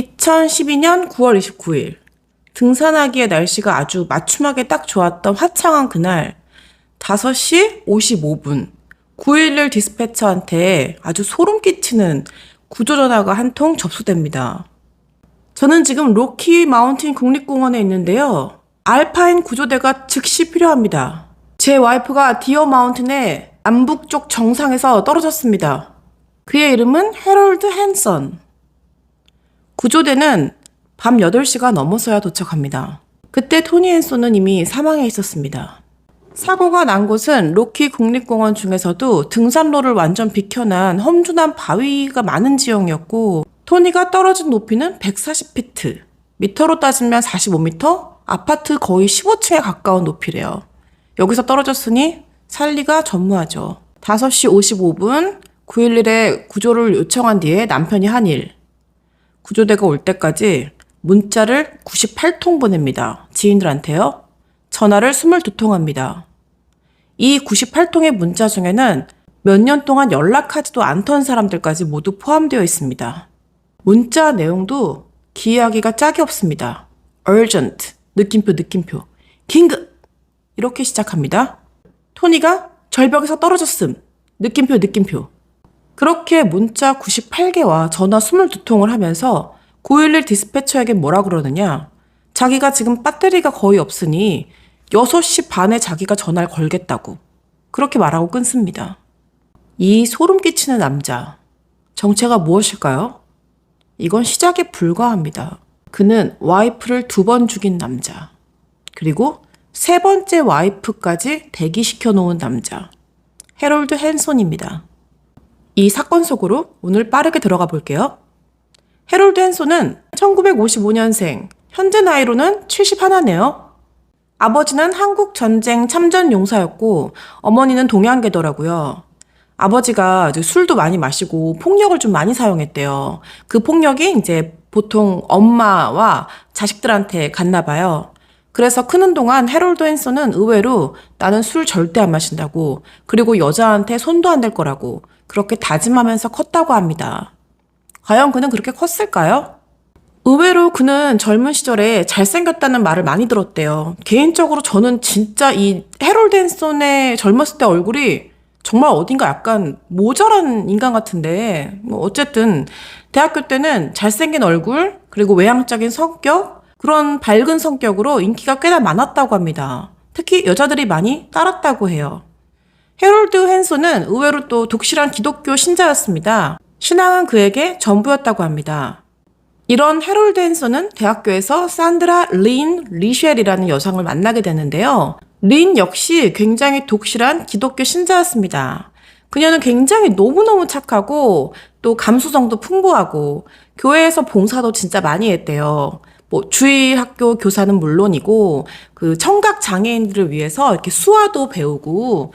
2012년 9월 29일 등산하기에 날씨가 아주 맞춤하게 딱 좋았던 화창한 그날 5시 55분 911 디스패처한테 아주 소름 끼치는 구조전화가 한 통 접수됩니다. 저는 지금 로키 마운틴 국립공원에 있는데요. 알파인 구조대가 즉시 필요합니다. 제 와이프가 디어 마운틴의 남북쪽 정상에서 떨어졌습니다. 그의 이름은 해럴드 핸선. 구조대는 밤 8시가 넘어서야 도착합니다. 그때 토니 핸손은 이미 사망해 있었습니다. 사고가 난 곳은 로키 국립공원 중에서도 등산로를 완전 비켜난 험준한 바위가 많은 지형이었고 토니가 떨어진 높이는 140피트, 미터로 따지면 45미터, 아파트 거의 15층에 가까운 높이래요. 여기서 떨어졌으니 살리가 전무하죠. 5시 55분 911에 구조를 요청한 뒤에 남편이 한 일. 구조대가 올 때까지 문자를 98통 보냅니다. 지인들한테요. 전화를 22통 합니다. 이 98통의 문자 중에는 몇 년 동안 연락하지도 않던 사람들까지 모두 포함되어 있습니다. 문자 내용도 기이하기가 짝이 없습니다. urgent, 느낌표, 긴급! 이렇게 시작합니다. 토니가 절벽에서 떨어졌음, 느낌표. 그렇게 문자 98개와 전화 22통을 하면서 911 디스패처에게 뭐라 그러느냐. 자기가 지금 배터리가 거의 없으니 6시 반에 자기가 전화를 걸겠다고. 그렇게 말하고 끊습니다. 이 소름 끼치는 남자. 정체가 무엇일까요? 이건 시작에 불과합니다. 그는 와이프를 2번 죽인 남자. 그리고 3번째 와이프까지 대기시켜 놓은 남자. 해럴드 핸손입니다. 이 사건 속으로 오늘 빠르게 들어가 볼게요. 해럴드 핸손은 1955년생, 현재 나이로는 71네요. 아버지는 한국전쟁 참전용사였고 어머니는 동양계더라고요. 아버지가 술도 많이 마시고 폭력을 좀 많이 사용했대요. 그 폭력이 이제 보통 엄마와 자식들한테 갔나 봐요. 그래서 크는 동안 해럴드 핸손은 의외로 나는 술 절대 안 마신다고, 그리고 여자한테 손도 안 댈 거라고 그렇게 다짐하면서 컸다고 합니다. 과연 그는 그렇게 컸을까요? 의외로 그는 젊은 시절에 잘생겼다는 말을 많이 들었대요. 개인적으로 저는 진짜 이 해럴드 핸손의 젊었을 때 얼굴이 정말 어딘가 약간 모자란 인간 같은데, 어쨌든 대학교 때는 잘생긴 얼굴, 그리고 외향적인 성격, 그런 밝은 성격으로 인기가 꽤나 많았다고 합니다. 특히 여자들이 많이 따랐다고 해요. 해럴드 핸손은 의외로 또 독실한 기독교 신자였습니다. 신앙은 그에게 전부였다고 합니다. 이런 해럴드 핸손은 대학교에서 산드라 린 리쉘이라는 여성을 만나게 되는데요. 린 역시 굉장히 독실한 기독교 신자였습니다. 그녀는 굉장히 너무너무 착하고 또 감수성도 풍부하고 교회에서 봉사도 진짜 많이 했대요. 주일학교 교사는 물론이고 그 청각 장애인들을 위해서 이렇게 수화도 배우고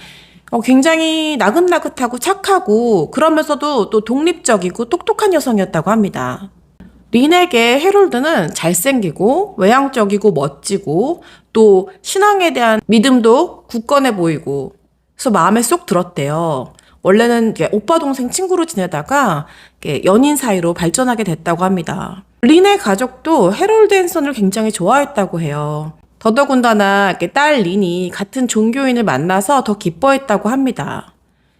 굉장히 나긋나긋하고 착하고 그러면서도 또 독립적이고 똑똑한 여성이었다고 합니다. 린에게 해럴드는 잘생기고 외향적이고 멋지고 또 신앙에 대한 믿음도 굳건해 보이고 그래서 마음에 쏙 들었대요. 원래는 오빠 동생 친구로 지내다가 연인 사이로 발전하게 됐다고 합니다. 린의 가족도 해럴드 핸손을 굉장히 좋아했다고 해요. 더더군다나 딸 린이 같은 종교인을 만나서 더 기뻐했다고 합니다.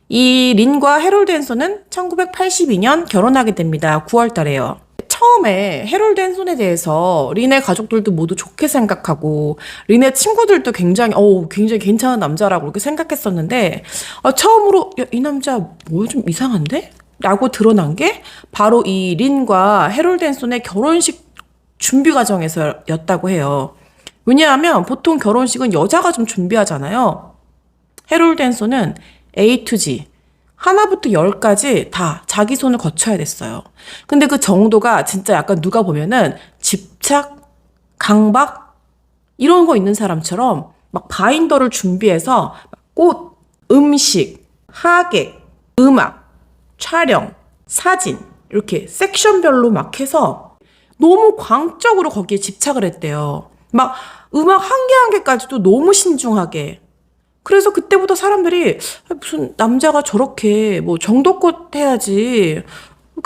이 린과 해럴드 핸손은 1982년 결혼하게 됩니다. 9월 달에요. 처음에 해럴드 핸손에 대해서 린의 가족들도 모두 좋게 생각하고 린의 친구들도 굉장히 괜찮은 남자라고 그렇게 생각했었는데 처음으로 이 남자 뭐 좀 이상한데? 라고 드러난 게 바로 이 린과 해럴드 핸손의 결혼식 준비 과정에서였다고 해요. 왜냐하면 보통 결혼식은 여자가 좀 준비하잖아요. 해럴드 핸손은 A to G 하나부터 10까지 다 자기 손을 거쳐야 됐어요. 근데 그 정도가 진짜 약간 누가 보면은 집착, 강박 이런 거 있는 사람처럼 막 바인더를 준비해서 꽃, 음식, 하객, 음악, 촬영, 사진 이렇게 섹션별로 막 해서 너무 광적으로 거기에 집착을 했대요. 막 음악 한 개 한 개까지도 너무 신중하게. 그래서 그때부터 사람들이 무슨 남자가 저렇게 정도껏 해야지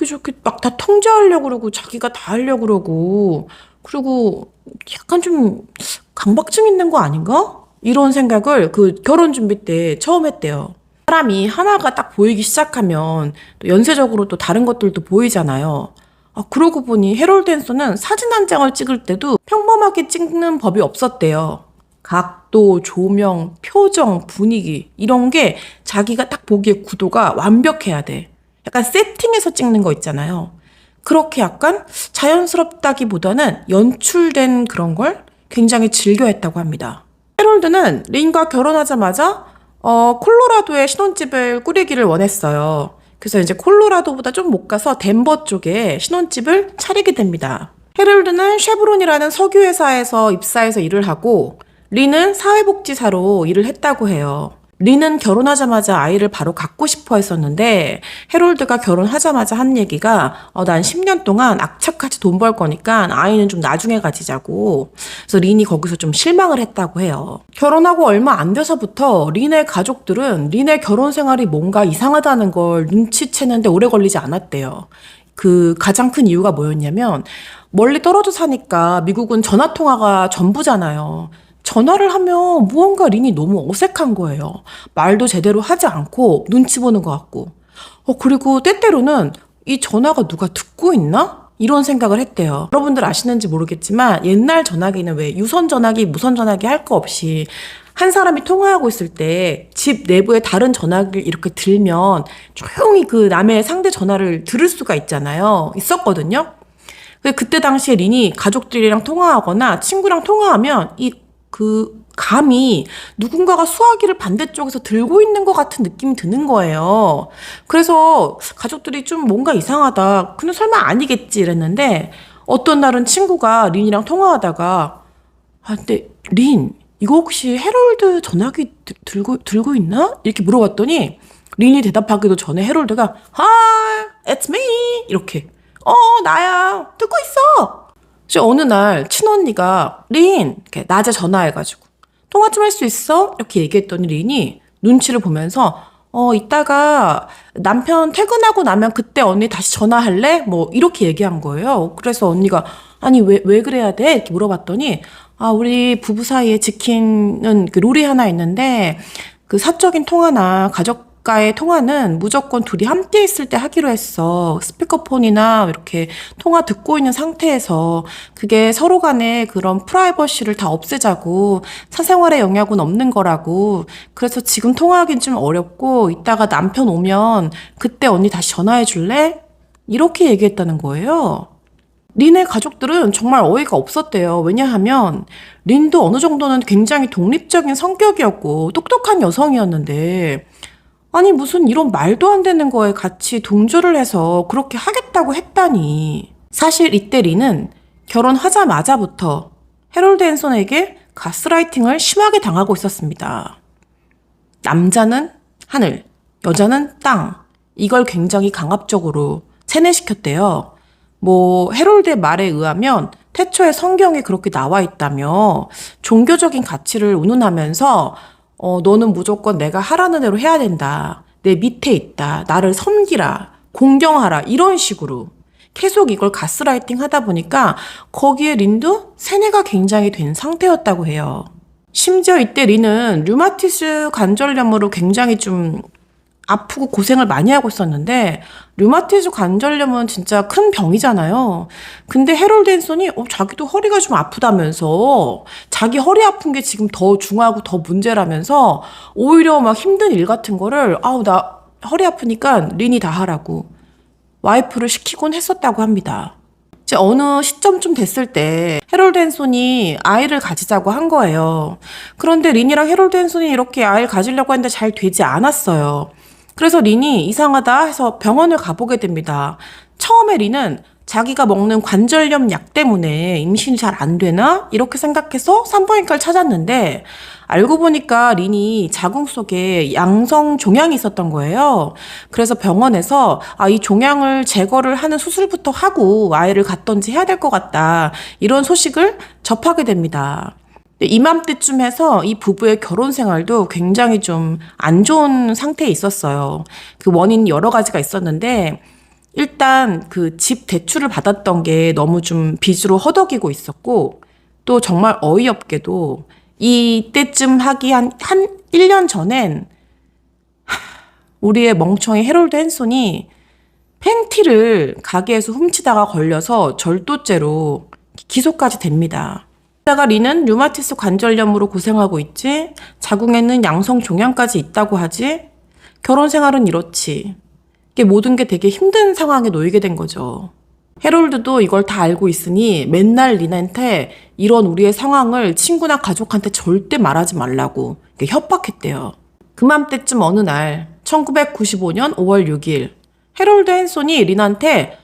저렇게 막 다 통제하려고 그러고 자기가 다 하려고 그러고 그리고 약간 좀 강박증 있는 거 아닌가? 이런 생각을 그 결혼 준비 때 처음 했대요. 사람이 하나가 딱 보이기 시작하면 또 연쇄적으로 또 다른 것들도 보이잖아요. 그러고 보니 해롤드 앤서는 사진 한 장을 찍을 때도 평범하게 찍는 법이 없었대요. 각도, 조명, 표정, 분위기 이런 게 자기가 딱 보기에 구도가 완벽해야 돼. 약간 세팅해서 찍는 거 있잖아요. 그렇게 약간 자연스럽다기보다는 연출된 그런 걸 굉장히 즐겨했다고 합니다. 해롤드는 린과 결혼하자마자 콜로라도에 신혼집을 꾸리기를 원했어요. 그래서 이제 콜로라도보다 좀 못 가서 덴버 쪽에 신혼집을 차리게 됩니다. 해롤드는 쉐브론이라는 석유회사에서 입사해서 일을 하고 린은 사회복지사로 일을 했다고 해요. 린은 결혼하자마자 아이를 바로 갖고 싶어 했었는데 해롤드가 결혼하자마자 한 얘기가 난 10년 동안 악착같이 돈 벌 거니까 아이는 좀 나중에 가지자고. 그래서 린이 거기서 좀 실망을 했다고 해요. 결혼하고 얼마 안 돼서부터 린의 가족들은 린의 결혼 생활이 뭔가 이상하다는 걸 눈치채는데 오래 걸리지 않았대요. 그 가장 큰 이유가 뭐였냐면 멀리 떨어져 사니까 미국은 전화통화가 전부잖아요. 전화를 하면 무언가 린이 너무 어색한 거예요. 말도 제대로 하지 않고 눈치 보는 것 같고. 그리고 때때로는 이 전화가 누가 듣고 있나? 이런 생각을 했대요. 여러분들 아시는지 모르겠지만 옛날 전화기는 왜 유선 전화기, 무선 전화기 할 거 없이 한 사람이 통화하고 있을 때 집 내부에 다른 전화기를 이렇게 들면 조용히 그 남의 상대 전화를 들을 수가 있잖아요. 있었거든요. 그때 당시에 린이 가족들이랑 통화하거나 친구랑 통화하면 그 감이 누군가가 수화기를 반대쪽에서 들고 있는 것 같은 느낌이 드는 거예요. 그래서 가족들이 좀 뭔가 이상하다. 근데 설마 아니겠지 이랬는데 어떤 날은 친구가 린이랑 통화하다가 근데 린 이거 혹시 해롤드 전화기 들고 있나? 이렇게 물어봤더니 린이 대답하기도 전에 해롤드가 Hi, it's me 이렇게 나야 듣고 있어. 어느 날 친언니가 린 이렇게 낮에 전화해가지고 통화 좀 할 수 있어? 이렇게 얘기했더니 린이 눈치를 보면서 이따가 남편 퇴근하고 나면 그때 언니 다시 전화할래? 뭐 이렇게 얘기한 거예요. 그래서 언니가 아니 왜 그래야 돼? 이렇게 물어봤더니 우리 부부 사이에 지키는 그 룰이 하나 있는데 그 사적인 통화나 가족과의 통화는 무조건 둘이 함께 있을 때 하기로 했어. 스피커폰이나 이렇게 통화 듣고 있는 상태에서 그게 서로 간에 그런 프라이버시를 다 없애자고 사생활에 영향은 없는 거라고. 그래서 지금 통화하긴 좀 어렵고 이따가 남편 오면 그때 언니 다시 전화해 줄래? 이렇게 얘기했다는 거예요. 린의 가족들은 정말 어이가 없었대요. 왜냐하면 린도 어느 정도는 굉장히 독립적인 성격이었고 똑똑한 여성이었는데 아니 무슨 이런 말도 안 되는 거에 같이 동조를 해서 그렇게 하겠다고 했다니. 사실 이때 린은 결혼하자마자부터 해롤드 앤선에게 가스라이팅을 심하게 당하고 있었습니다. 남자는 하늘, 여자는 땅. 이걸 굉장히 강압적으로 세뇌시켰대요. 해롤드의 말에 의하면 태초에 성경에 그렇게 나와 있다며 종교적인 가치를 운운하면서 너는 무조건 내가 하라는 대로 해야 된다. 내 밑에 있다. 나를 섬기라. 공경하라. 이런 식으로 계속 이걸 가스라이팅 하다 보니까 거기에 린도 세뇌가 굉장히 된 상태였다고 해요. 심지어 이때 린은 류마티스 관절염으로 굉장히 좀 아프고 고생을 많이 하고 있었는데 류마티즈 관절염은 진짜 큰 병이잖아요. 근데 해롤드 앤선이 자기도 허리가 좀 아프다면서 자기 허리 아픈 게 지금 더 중하고 더 문제라면서 오히려 막 힘든 일 같은 거를 나 허리 아프니까 린이 다 하라고 와이프를 시키곤 했었다고 합니다. 이제 어느 시점쯤 됐을 때 해롤드 앤선이 아이를 가지자고 한 거예요. 그런데 린이랑 해롤드 앤선이 이렇게 아이를 가지려고 했는데 잘 되지 않았어요. 그래서 린이 이상하다 해서 병원을 가보게 됩니다. 처음에 린은 자기가 먹는 관절염 약 때문에 임신이 잘 안 되나? 이렇게 생각해서 산부인과를 찾았는데 알고 보니까 린이 자궁 속에 양성 종양이 있었던 거예요. 그래서 병원에서 이 종양을 제거를 하는 수술부터 하고 아이를 갖던지 해야 될 것 같다. 이런 소식을 접하게 됩니다. 이맘때쯤 해서 이 부부의 결혼 생활도 굉장히 좀 안 좋은 상태에 있었어요. 그 원인이 여러 가지가 있었는데 일단 그 집 대출을 받았던 게 너무 좀 빚으로 허덕이고 있었고, 또 정말 어이없게도 이때쯤 하기 한 1년 전엔 우리의 멍청이 해롤드 헨손이 팬티를 가게에서 훔치다가 걸려서 절도죄로 기소까지 됩니다. 게다가 리는 류마티스 관절염으로 고생하고 있지, 자궁에는 양성 종양까지 있다고 하지, 결혼 생활은 이렇지. 이게 모든 게 되게 힘든 상황에 놓이게 된 거죠. 해롤드도 이걸 다 알고 있으니 맨날 린한테 이런 우리의 상황을 친구나 가족한테 절대 말하지 말라고 협박했대요. 그맘때쯤 어느 날 1995년 5월 6일 해롤드 헨손이 린한테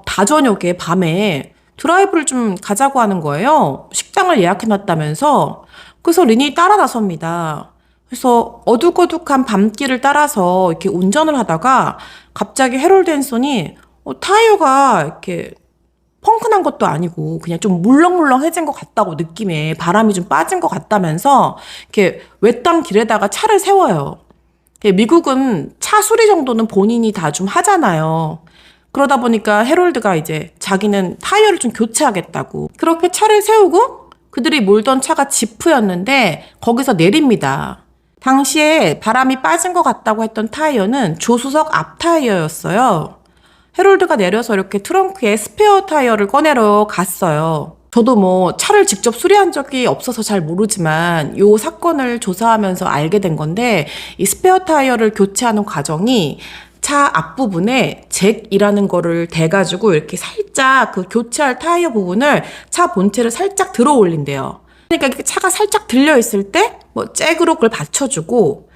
다저녁에 밤에 드라이브를 좀 가자고 하는 거예요. 식당을 예약해놨다면서. 그래서 린이 따라 나섭니다. 그래서 어둑어둑한 밤길을 따라서 이렇게 운전을 하다가 갑자기 해롤드 헨손이 타이어가 이렇게 펑크난 것도 아니고 그냥 좀 물렁물렁해진 것 같다고, 느낌에 바람이 좀 빠진 것 같다면서 이렇게 외딴 길에다가 차를 세워요. 미국은 차 수리 정도는 본인이 다 좀 하잖아요. 그러다 보니까 해롤드가 이제 자기는 타이어를 좀 교체하겠다고 그렇게 차를 세우고, 그들이 몰던 차가 지프였는데 거기서 내립니다. 당시에 바람이 빠진 것 같다고 했던 타이어는 조수석 앞 타이어였어요. 해롤드가 내려서 이렇게 트렁크에 스페어 타이어를 꺼내러 갔어요. 저도 뭐 차를 직접 수리한 적이 없어서 잘 모르지만 이 사건을 조사하면서 알게 된 건데, 이 스페어 타이어를 교체하는 과정이 차 앞부분에 잭이라는 거를 대가지고 이렇게 살짝 그 교체할 타이어 부분을 차 본체를 살짝 들어 올린대요. 그러니까 차가 살짝 들려 있을 때 뭐 잭으로 그걸 받쳐주고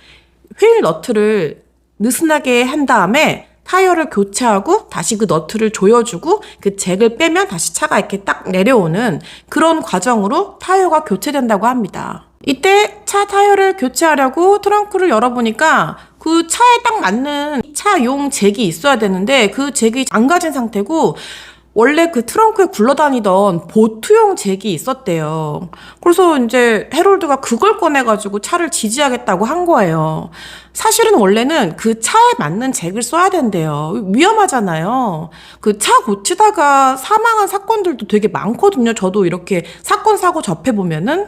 휠 너트를 느슨하게 한 다음에 타이어를 교체하고 다시 그 너트를 조여주고 그 잭을 빼면 다시 차가 이렇게 딱 내려오는 그런 과정으로 타이어가 교체된다고 합니다. 이때 차 타이어를 교체하려고 트렁크를 열어보니까 그 차에 딱 맞는 차용 잭이 있어야 되는데 그 잭이 안 가진 상태고, 원래 그 트렁크에 굴러다니던 보트용 잭이 있었대요. 그래서 이제 해롤드가 그걸 꺼내가지고 차를 지지하겠다고 한 거예요. 사실은 원래는 그 차에 맞는 잭을 써야 된대요. 위험하잖아요. 그 차 고치다가 사망한 사건들도 되게 많거든요. 저도 이렇게 사건 사고 접해보면은.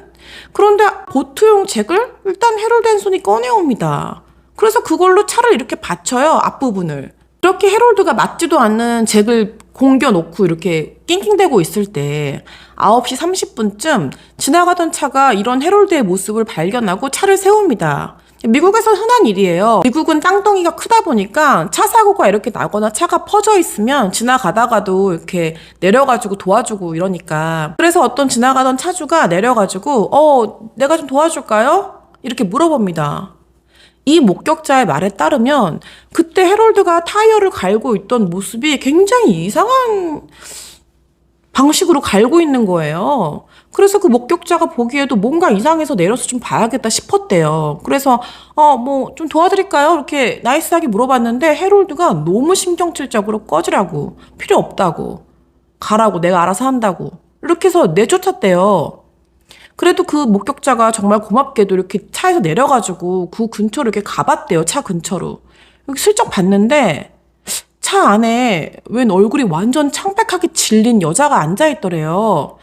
그런데 보트용 잭을 일단 해롤드 헨손이 꺼내옵니다. 그래서 그걸로 차를 이렇게 받쳐요, 앞부분을. 이렇게 해롤드가 맞지도 않는 잭을 공겨놓고 이렇게 낑낑대고 있을 때 9시 30분쯤 지나가던 차가 이런 해롤드의 모습을 발견하고 차를 세웁니다. 미국에서 흔한 일이에요. 미국은 땅덩이가 크다 보니까 차 사고가 이렇게 나거나 차가 퍼져 있으면 지나가다가도 이렇게 내려가지고 도와주고 이러니까. 그래서 어떤 지나가던 차주가 내려가지고 내가 좀 도와줄까요? 이렇게 물어봅니다. 이 목격자의 말에 따르면 그때 해롤드가 타이어를 갈고 있던 모습이 굉장히 이상한 방식으로 갈고 있는 거예요. 그래서 그 목격자가 보기에도 뭔가 이상해서 내려서 좀 봐야겠다 싶었대요. 그래서 뭐 좀 도와드릴까요? 이렇게 나이스하게 물어봤는데 해롤드가 너무 신경질적으로 꺼지라고, 필요 없다고, 가라고, 내가 알아서 한다고 이렇게 해서 내쫓았대요. 그래도 그 목격자가 정말 고맙게도 이렇게 차에서 내려가지고 그 근처로 이렇게 가봤대요. 차 근처로. 여기 슬쩍 봤는데 차 안에 웬 얼굴이 완전 창백하게 질린 여자가 앉아있더래요.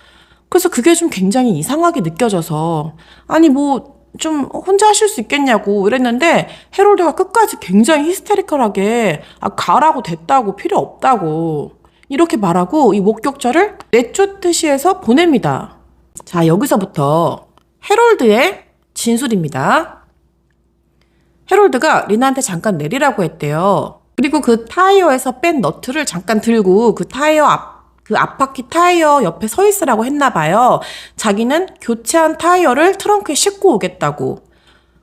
그래서 그게 좀 굉장히 이상하게 느껴져서 아니 뭐 좀 혼자 하실 수 있겠냐고 이랬는데 해롤드가 끝까지 굉장히 히스테리컬하게 가라고, 됐다고, 필요 없다고 이렇게 말하고 이 목격자를 내쫓듯이 해서 보냅니다. 자, 여기서부터 해롤드의 진술입니다. 해롤드가 리나한테 잠깐 내리라고 했대요. 그리고 그 타이어에서 뺀 너트를 잠깐 들고 그 타이어 그 앞바퀴 타이어 옆에 서 있으라고 했나 봐요. 자기는 교체한 타이어를 트렁크에 싣고 오겠다고.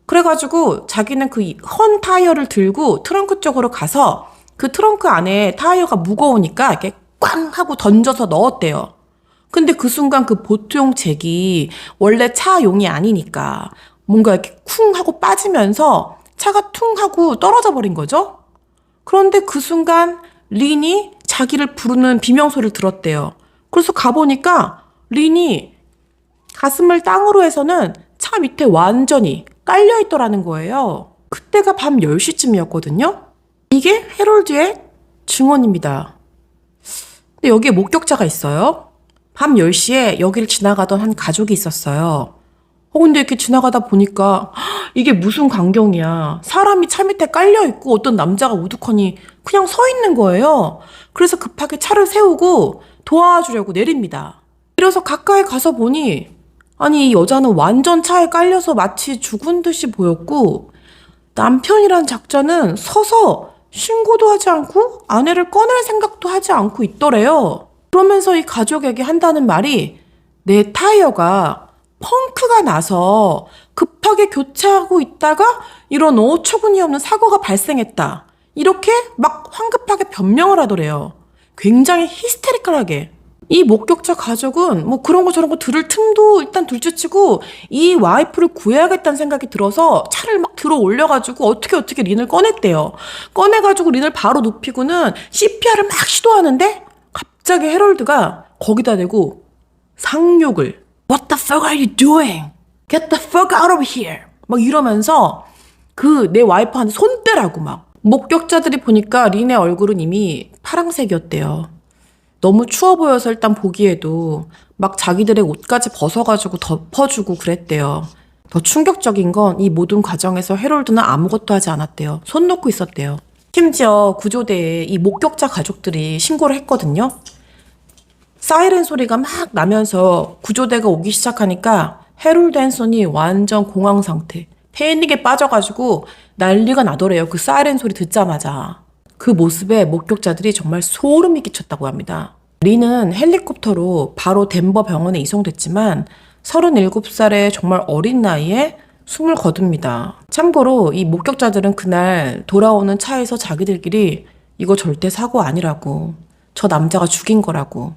그래가지고 자기는 그 헌 타이어를 들고 트렁크 쪽으로 가서 그 트렁크 안에 타이어가 무거우니까 이렇게 꽝 하고 던져서 넣었대요. 근데 그 순간 그 보트용 잭이 원래 차용이 아니니까 뭔가 이렇게 쿵 하고 빠지면서 차가 퉁 하고 떨어져 버린 거죠. 그런데 그 순간 린이 자기를 부르는 비명소리를 들었대요. 그래서 가보니까 린이 가슴을 땅으로 해서는 차 밑에 완전히 깔려있더라는 거예요. 그때가 밤 10시쯤이었거든요. 이게 해롤드의 증언입니다. 근데 여기에 목격자가 있어요. 밤 10시에 여기를 지나가던 한 가족이 있었어요. 근데 이렇게 지나가다 보니까 이게 무슨 광경이야. 사람이 차 밑에 깔려있고 어떤 남자가 우두커니 그냥 서 있는 거예요. 그래서 급하게 차를 세우고 도와주려고 내립니다. 그래서 가까이 가서 보니 아니 이 여자는 완전 차에 깔려서 마치 죽은 듯이 보였고 남편이란 작자는 서서 신고도 하지 않고 아내를 꺼낼 생각도 하지 않고 있더래요. 그러면서 이 가족에게 한다는 말이 내 타이어가 펑크가 나서 급하게 교체하고 있다가 이런 어처구니없는 사고가 발생했다. 이렇게 막 황급하게 변명을 하더래요. 굉장히 히스테리컬하게. 이 목격자 가족은 뭐 그런 거 저런 거 들을 틈도 일단 둘째치고 이 와이프를 구해야겠다는 생각이 들어서 차를 막 들어 올려가지고 어떻게 린을 꺼냈대요. 꺼내가지고 린을 바로 눕히고는 CPR을 막 시도하는데 갑자기 해럴드가 거기다 대고 상욕을 What the fuck are you doing? Get the fuck out of here! 막 이러면서 그 내 와이프한테 손 떼라고 막. 목격자들이 보니까 린의 얼굴은 이미 파랑색이었대요. 너무 추워 보여서 일단 보기에도 막 자기들의 옷까지 벗어가지고 덮어주고 그랬대요. 더 충격적인 건 이 모든 과정에서 해롤드는 아무것도 하지 않았대요. 손 놓고 있었대요. 심지어 구조대에 이 목격자 가족들이 신고를 했거든요. 사이렌 소리가 막 나면서 구조대가 오기 시작하니까 해롤드 앤son이 완전 공황 상태, 패닉에 빠져가지고 난리가 나더래요. 그 사이렌 소리 듣자마자. 그 모습에 목격자들이 정말 소름이 끼쳤다고 합니다. 린은 헬리콥터로 바로 덴버 병원에 이송됐지만 37살의 정말 어린 나이에 숨을 거둡니다. 참고로 이 목격자들은 그날 돌아오는 차에서 자기들끼리 이거 절대 사고 아니라고, 저 남자가 죽인 거라고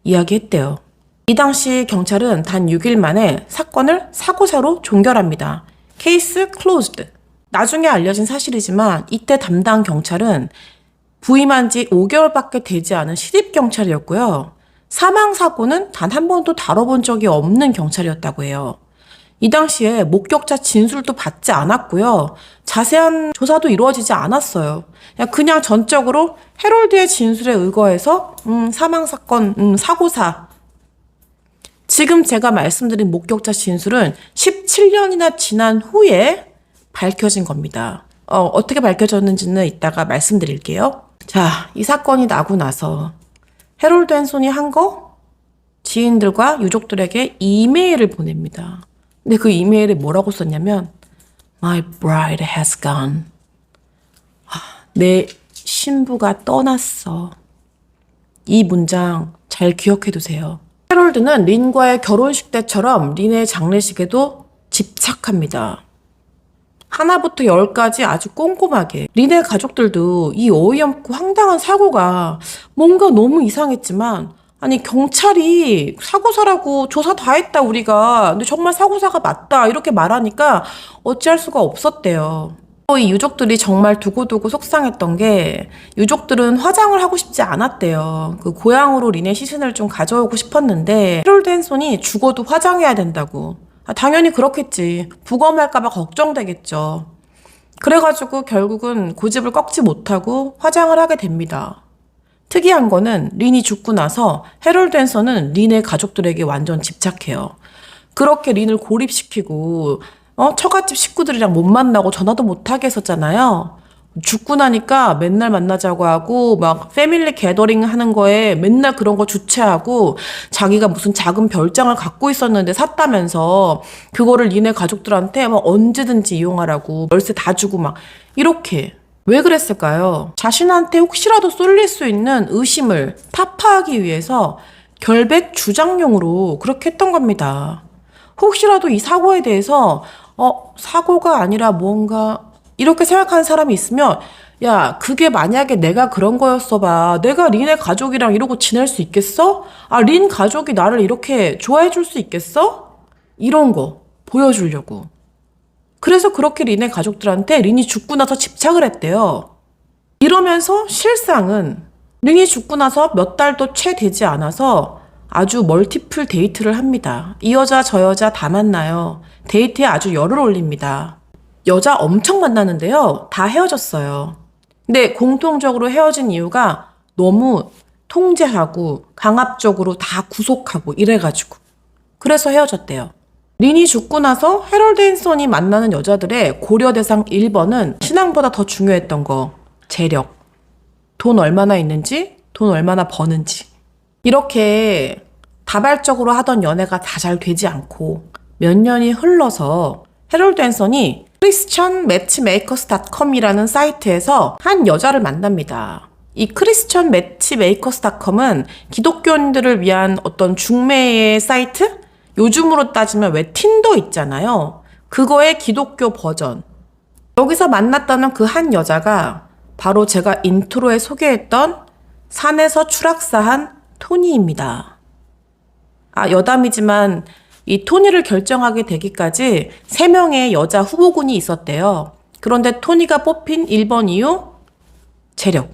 이야기했대요. 이 당시 경찰은 단 6일 만에 사건을 사고사로 종결합니다. 케이스 클로즈드. 나중에 알려진 사실이지만 이때 담당 경찰은 부임한 지 5개월밖에 되지 않은 신입경찰이었고요. 사망사고는 단 한 번도 다뤄본 적이 없는 경찰이었다고 해요. 이 당시에 목격자 진술도 받지 않았고요. 자세한 조사도 이루어지지 않았어요. 그냥 전적으로 해롤드의 진술에 의거해서 사망사건, 사고사. 지금 제가 말씀드린 목격자 진술은 17년이나 지난 후에 밝혀진 겁니다. 어떻게 밝혀졌는지는 이따가 말씀드릴게요. 자, 이 사건이 나고 나서 해롤드 앤son이 한 거? 지인들과 유족들에게 이메일을 보냅니다. 근데 그 이메일에 뭐라고 썼냐면 My bride has gone. 내 신부가 떠났어. 이 문장 잘 기억해 두세요. 해롤드는 린과의 결혼식 때처럼 린의 장례식에도 집착합니다. 하나부터 10까지 아주 꼼꼼하게. 린의 가족들도 이 어이없고 황당한 사고가 뭔가 너무 이상했지만 아니 경찰이 사고사라고 조사 다 했다 우리가, 근데 정말 사고사가 맞다 이렇게 말하니까 어찌할 수가 없었대요. 이 유족들이 정말 두고두고 속상했던 게 유족들은 화장을 하고 싶지 않았대요. 그 고향으로 린의 시신을 좀 가져오고 싶었는데 해롤드 앤son이 죽어도 화장해야 된다고. 당연히 그렇겠지. 부검할까봐 걱정되겠죠. 그래가지고 결국은 고집을 꺾지 못하고 화장을 하게 됩니다. 특이한 거는 린이 죽고 나서 해롤드 앤son은 린의 가족들에게 완전 집착해요. 그렇게 린을 고립시키고 처갓집 식구들이랑 못 만나고 전화도 못하게 했었잖아요. 죽고 나니까 맨날 만나자고 하고 막 패밀리 게더링 하는 거에 맨날 그런 거 주최하고 자기가 무슨 작은 별장을 갖고 있었는데 샀다면서 그거를 니네 가족들한테 막 언제든지 이용하라고 월세 다 주고 막 이렇게. 왜 그랬을까요? 자신한테 혹시라도 쏠릴 수 있는 의심을 타파하기 위해서 결백 주장용으로 그렇게 했던 겁니다. 혹시라도 이 사고에 대해서 사고가 아니라 뭔가 이렇게 생각하는 사람이 있으면 야, 그게 만약에 내가 그런 거였어 봐. 내가 린의 가족이랑 이러고 지낼 수 있겠어? 린 가족이 나를 이렇게 좋아해 줄 수 있겠어? 이런 거 보여주려고. 그래서 그렇게 린의 가족들한테 린이 죽고 나서 집착을 했대요. 이러면서 실상은 린이 죽고 나서 몇 달도 채 되지 않아서 아주 멀티플 데이트를 합니다. 이 여자 저 여자 다 만나요. 데이트에 아주 열을 올립니다. 여자 엄청 만나는데요. 다 헤어졌어요. 근데 공통적으로 헤어진 이유가 너무 통제하고 강압적으로 다 구속하고 이래가지고. 그래서 헤어졌대요. 린이 죽고 나서 해럴드 헨슨이 만나는 여자들의 고려 대상 1번은 신앙보다 더 중요했던 거. 재력. 돈 얼마나 있는지, 돈 얼마나 버는지. 이렇게 다발적으로 하던 연애가 다 잘 되지 않고 몇 년이 흘러서 해럴드 헨슨이 christianmatchmakerscom이라는 사이트에서 한 여자를 만납니다. 이 christianmatchmakerscom은 기독교인들을 위한 어떤 중매의 사이트? 요즘으로 따지면 왜 틴더 있잖아요. 그거의 기독교 버전. 여기서 만났다는 그 한 여자가 바로 제가 인트로에 소개했던 산에서 추락사한 토니입니다. 여담이지만 이 토니를 결정하게 되기까지 3명의 여자 후보군이 있었대요. 그런데 토니가 뽑힌 1번 이유? 재력.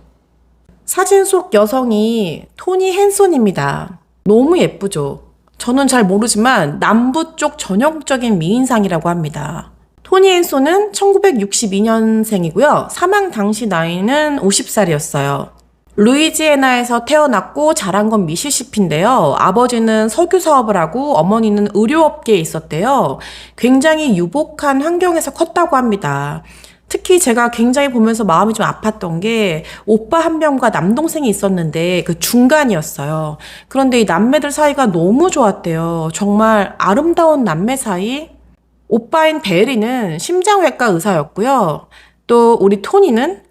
사진 속 여성이 토니 헨슨입니다. 너무 예쁘죠? 저는 잘 모르지만 남부 쪽 전형적인 미인상이라고 합니다. 토니 헨슨은 1962년생이고요. 사망 당시 나이는 50살이었어요. 루이지애나에서 태어났고 자란 건 미시시피인데요. 아버지는 석유 사업을 하고 어머니는 의료업계에 있었대요. 굉장히 유복한 환경에서 컸다고 합니다. 특히 제가 굉장히 보면서 마음이 좀 아팠던 게 오빠 한 명과 남동생이 있었는데 그 중간이었어요. 그런데 이 남매들 사이가 너무 좋았대요. 정말 아름다운 남매 사이. 오빠인 베리는 심장외과 의사였고요. 또 우리 토니는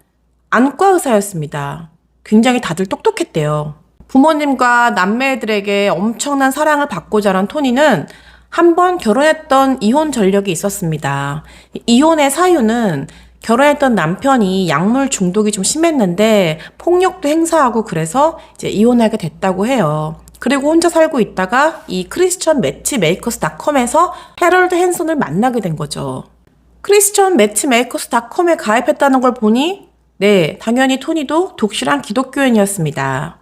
안과 의사였습니다. 굉장히 다들 똑똑했대요. 부모님과 남매들에게 엄청난 사랑을 받고 자란 토니는 한 번 결혼했던 이혼 전력이 있었습니다. 이혼의 사유는 결혼했던 남편이 약물 중독이 좀 심했는데 폭력도 행사하고 그래서 이제 이혼하게 됐다고 해요. 그리고 혼자 살고 있다가 이 christianmatchmakerscom에서 해럴드 헨슨을 만나게 된 거죠. christianmatchmakerscom에 가입했다는 걸 보니 네, 당연히 토니도 독실한 기독교인이었습니다.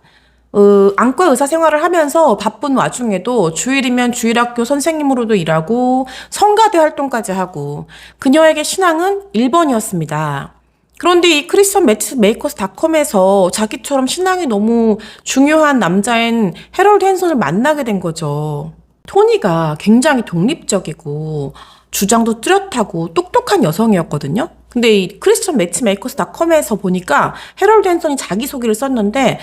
안과 의사 생활을 하면서 바쁜 와중에도 주일이면 주일학교 선생님으로도 일하고 성가대 활동까지 하고 그녀에게 신앙은 1번이었습니다. 그런데 이 christianmatchmakerscom에서 자기처럼 신앙이 너무 중요한 남자인 해럴드 헨슨을 만나게 된 거죠. 토니가 굉장히 독립적이고 주장도 뚜렷하고 똑똑한 여성이었거든요. 근데 이 christianmatchmakerscom에서 보니까 해럴드 헨슨이 자기소개를 썼는데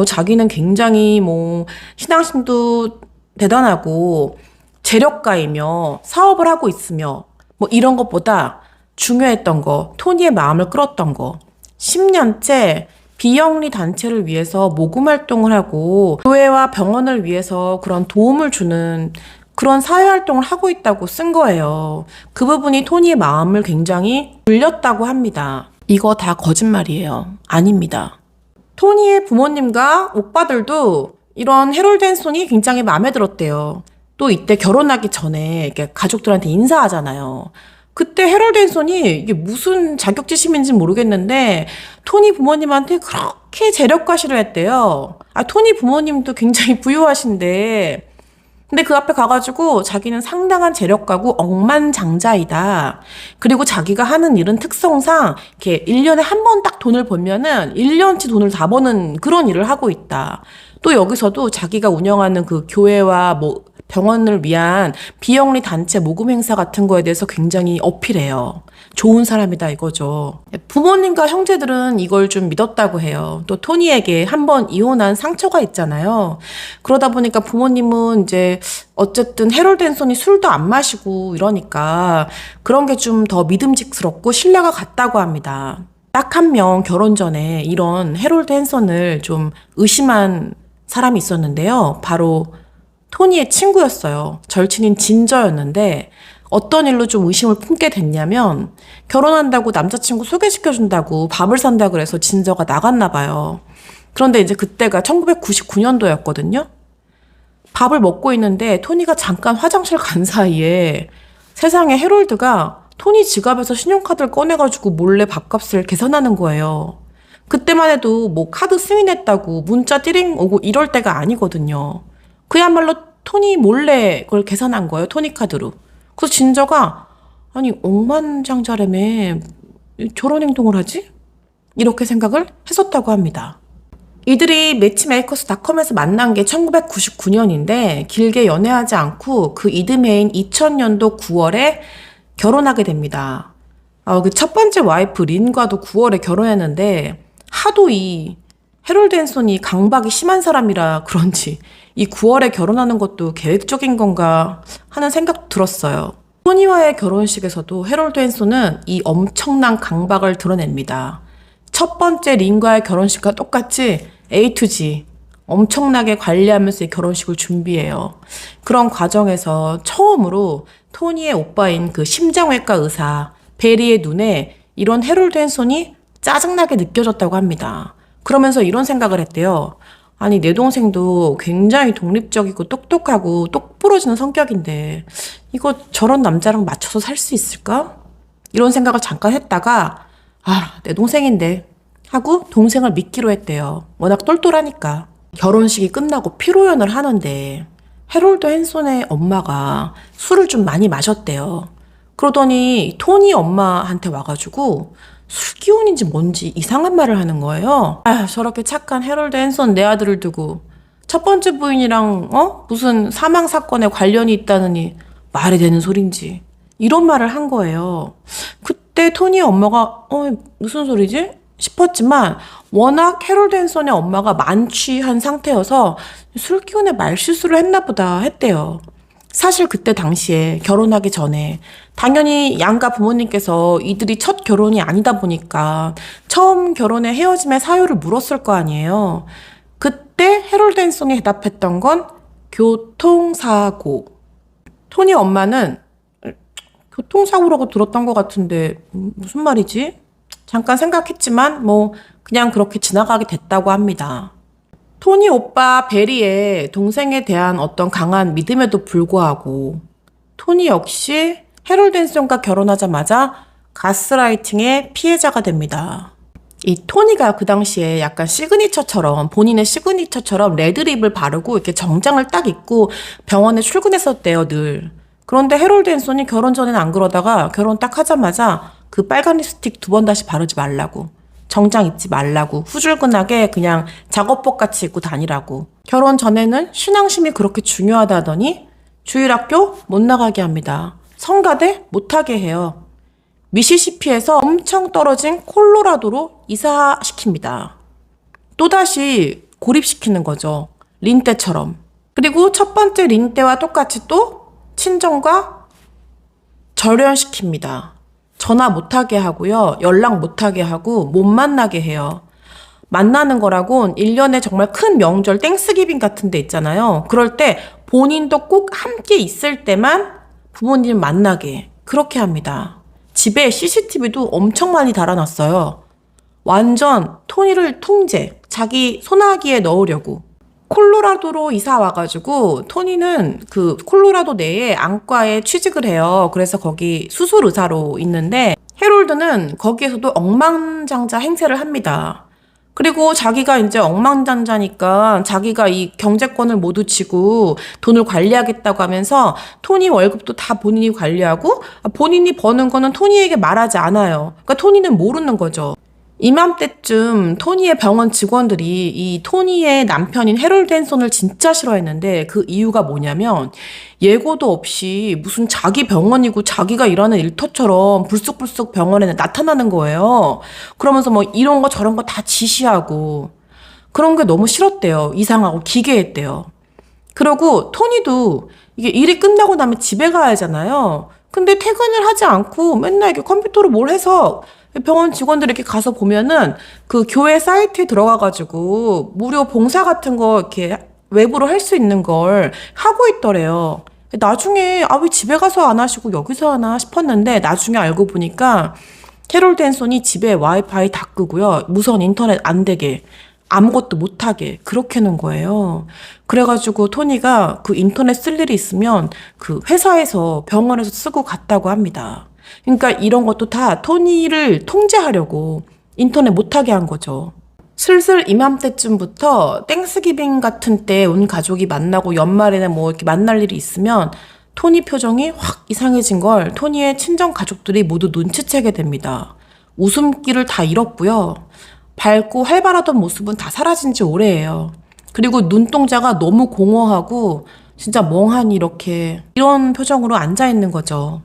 자기는 굉장히 신앙심도 대단하고 재력가이며 사업을 하고 있으며 이런 것보다 중요했던 거, 토니의 마음을 끌었던 거. 10년째 비영리 단체를 위해서 모금 활동을 하고 교회와 병원을 위해서 그런 도움을 주는 그런 사회활동을 하고 있다고 쓴 거예요. 그 부분이 토니의 마음을 굉장히 울렸다고 합니다. 이거 다 거짓말이에요. 아닙니다. 토니의 부모님과 오빠들도 이런 해럴드 헨슨이 굉장히 마음에 들었대요. 또 이때 결혼하기 전에 이렇게 가족들한테 인사하잖아요. 그때 해럴드 헨슨이 이게 무슨 자격지심인지 모르겠는데 토니 부모님한테 그렇게 재력가시를 했대요. 토니 부모님도 굉장히 부유하신데 근데 그 앞에 가가지고 자기는 상당한 재력가고 억만장자이다. 그리고 자기가 하는 일은 특성상 이렇게 1년에 한 번 딱 돈을 벌면은 1년치 돈을 다 버는 그런 일을 하고 있다. 또 여기서도 자기가 운영하는 그 교회와 병원을 위한 비영리 단체 모금 행사 같은 거에 대해서 굉장히 어필해요. 좋은 사람이다 이거죠. 부모님과 형제들은 이걸 좀 믿었다고 해요. 또 토니에게 한번 이혼한 상처가 있잖아요. 그러다 보니까 부모님은 이제 어쨌든 해럴드 헨슨이 술도 안 마시고 이러니까 그런 게 좀 더 믿음직스럽고 신뢰가 갔다고 합니다. 딱 한 명 결혼 전에 이런 해럴드 헨슨을 좀 의심한 사람이 있었는데요. 바로 토니의 친구였어요. 절친인 진저였는데 어떤 일로 좀 의심을 품게 됐냐면 결혼한다고 남자친구 소개시켜준다고 밥을 산다 그래서 진저가 나갔나 봐요. 그런데 이제 그때가 1999년도였거든요. 밥을 먹고 있는데 토니가 잠깐 화장실 간 사이에 세상에 해럴드가 토니 지갑에서 신용카드를 꺼내가지고 몰래 밥값을 계산하는 거예요. 그때만 해도 카드 승인했다고 문자 띠링 오고 이럴 때가 아니거든요. 그야말로 토니 몰래 그걸 계산한 거예요. 토니 카드로. 그래서 진저가 아니 억만장자라며 저런 행동을 하지? 이렇게 생각을 했었다고 합니다. 이들이 매치메이커스닷컴에서 만난 게 1999년인데 길게 연애하지 않고 그 이듬해인 2000년도 9월에 결혼하게 됩니다. 그 첫 번째 와이프 린과도 9월에 결혼했는데 하도 이 해롤드 앤손이 강박이 심한 사람이라 그런지 이 9월에 결혼하는 것도 계획적인 건가 하는 생각 들었어요. 토니와의 결혼식에서도 해롤드 앤손은 이 엄청난 강박을 드러냅니다. 첫 번째 린과의 결혼식과 똑같이 A to G 엄청나게 관리하면서 이 결혼식을 준비해요. 그런 과정에서 처음으로 토니의 오빠인 그 심장외과 의사 베리의 눈에 이런 해롤드 앤손이 짜증나게 느껴졌다고 합니다. 그러면서 이런 생각을 했대요. 아니, 내 동생도 굉장히 독립적이고 똑똑하고 똑부러지는 성격인데 이거 저런 남자랑 맞춰서 살 수 있을까? 이런 생각을 잠깐 했다가 내 동생인데 하고 동생을 믿기로 했대요. 워낙 똘똘하니까. 결혼식이 끝나고 피로연을 하는데 해롤드 앤손의 엄마가 술을 좀 많이 마셨대요. 그러더니 토니 엄마한테 와가지고 술 기운인지 뭔지 이상한 말을 하는 거예요. 저렇게 착한 해롤드 앤손 내 아들을 두고 첫 번째 부인이랑 무슨 사망 사건에 관련이 있다느니 말이 되는 소린지 이런 말을 한 거예요. 그때 토니의 엄마가 무슨 소리지? 싶었지만 워낙 해롤드 앤손의 엄마가 만취한 상태여서 술 기운에 말실수를 했나 보다 했대요. 사실 그때 당시에 결혼하기 전에 당연히 양가 부모님께서 이들이 첫 결혼이 아니다 보니까 처음 결혼에 헤어짐의 사유를 물었을 거 아니에요. 그때 해롤드 앤손이 대답했던 건 교통사고. 토니 엄마는 교통사고라고 들었던 것 같은데 무슨 말이지? 잠깐 생각했지만 그냥 그렇게 지나가게 됐다고 합니다. 토니 오빠 베리의 동생에 대한 어떤 강한 믿음에도 불구하고 토니 역시 해롤드 앤손과 결혼하자마자 가스라이팅의 피해자가 됩니다. 이 토니가 그 당시에 약간 본인의 시그니처처럼 레드립을 바르고 이렇게 정장을 딱 입고 병원에 출근했었대요, 늘. 그런데 해롤드 앤손이 결혼 전에는 안 그러다가 결혼 딱 하자마자 그 빨간 립스틱 2번 다시 바르지 말라고, 정장 입지 말라고, 후줄근하게 그냥 작업복 같이 입고 다니라고. 결혼 전에는 신앙심이 그렇게 중요하다더니 주일학교 못 나가게 합니다. 성가대 못하게 해요. 미시시피에서 엄청 떨어진 콜로라도로 이사시킵니다. 또다시 고립시키는 거죠. 린 때처럼. 그리고 첫 번째 린 때와 똑같이 또 친정과 절연시킵니다. 전화 못하게 하고요. 연락 못하게 하고 못 만나게 해요. 만나는 거라곤 1년에 정말 큰 명절 땡스기빙 같은 데 있잖아요. 그럴 때 본인도 꼭 함께 있을 때만 부모님 만나게 그렇게 합니다. 집에 CCTV도 엄청 많이 달아놨어요. 완전 토니를 통제, 자기 손아귀에 넣으려고. 콜로라도로 이사 와가지고 토니는 그 콜로라도 내에 안과에 취직을 해요. 그래서 거기 수술 의사로 있는데 해롤드는 거기에서도 억만장자 행세를 합니다. 그리고 자기가 이제 억만장자니까 자기가 이 경제권을 모두 쥐고 돈을 관리하겠다고 하면서 토니 월급도 다 본인이 관리하고 본인이 버는 거는 토니에게 말하지 않아요. 그러니까 토니는 모르는 거죠. 이맘때쯤 토니의 병원 직원들이 이 토니의 남편인 해롤드 앤손을 진짜 싫어했는데 그 이유가 뭐냐면 예고도 없이 무슨 자기 병원이고 자기가 일하는 일터처럼 불쑥불쑥 병원에 나타나는 거예요. 그러면서 이런 거 저런 거 다 지시하고 그런 게 너무 싫었대요. 이상하고 기괴했대요. 그리고 토니도 이게 일이 끝나고 나면 집에 가야 하잖아요. 근데 퇴근을 하지 않고 맨날 이렇게 컴퓨터로 뭘 해서 병원 직원들이 이렇게 가서 보면은 그 교회 사이트에 들어가가지고 무료 봉사 같은 거 이렇게 외부로 할 수 있는 걸 하고 있더래요. 나중에 왜 집에 가서 안 하시고 여기서 하나 싶었는데 나중에 알고 보니까 해롤드 앤손이 집에 와이파이 다 끄고요. 무선 인터넷 안 되게 아무것도 못하게 그렇게 해놓은 거예요. 그래가지고 토니가 그 인터넷 쓸 일이 있으면 그 회사에서 병원에서 쓰고 갔다고 합니다. 그러니까 이런 것도 다 토니를 통제하려고 인터넷 못하게 한 거죠. 슬슬 이맘때쯤부터 땡스기빙 같은 때 온 가족이 만나고 연말에는 이렇게 만날 일이 있으면 토니 표정이 확 이상해진 걸 토니의 친정 가족들이 모두 눈치채게 됩니다. 웃음기를 다 잃었고요. 밝고 활발하던 모습은 다 사라진 지 오래예요. 그리고 눈동자가 너무 공허하고 진짜 멍하니 이렇게 이런 표정으로 앉아있는 거죠.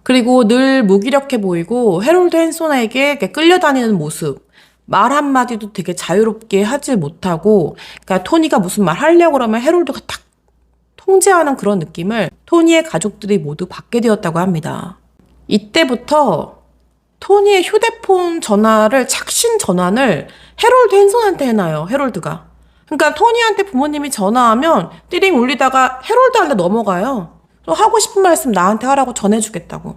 그리고 늘 무기력해 보이고 해롤드 헨손에게 끌려다니는 모습, 말 한마디도 되게 자유롭게 하지 못하고, 그러니까 토니가 무슨 말 하려고 그러면 해롤드가 탁 통제하는 그런 느낌을 토니의 가족들이 모두 받게 되었다고 합니다. 이때부터 토니의 휴대폰 전화를 착신 전환을 해롤드 헨손한테 해놔요. 해롤드가. 그러니까 토니한테 부모님이 전화하면 띠링 울리다가 해롤드한테 넘어가요. 하고 싶은 말씀 나한테 하라고 전해주겠다고.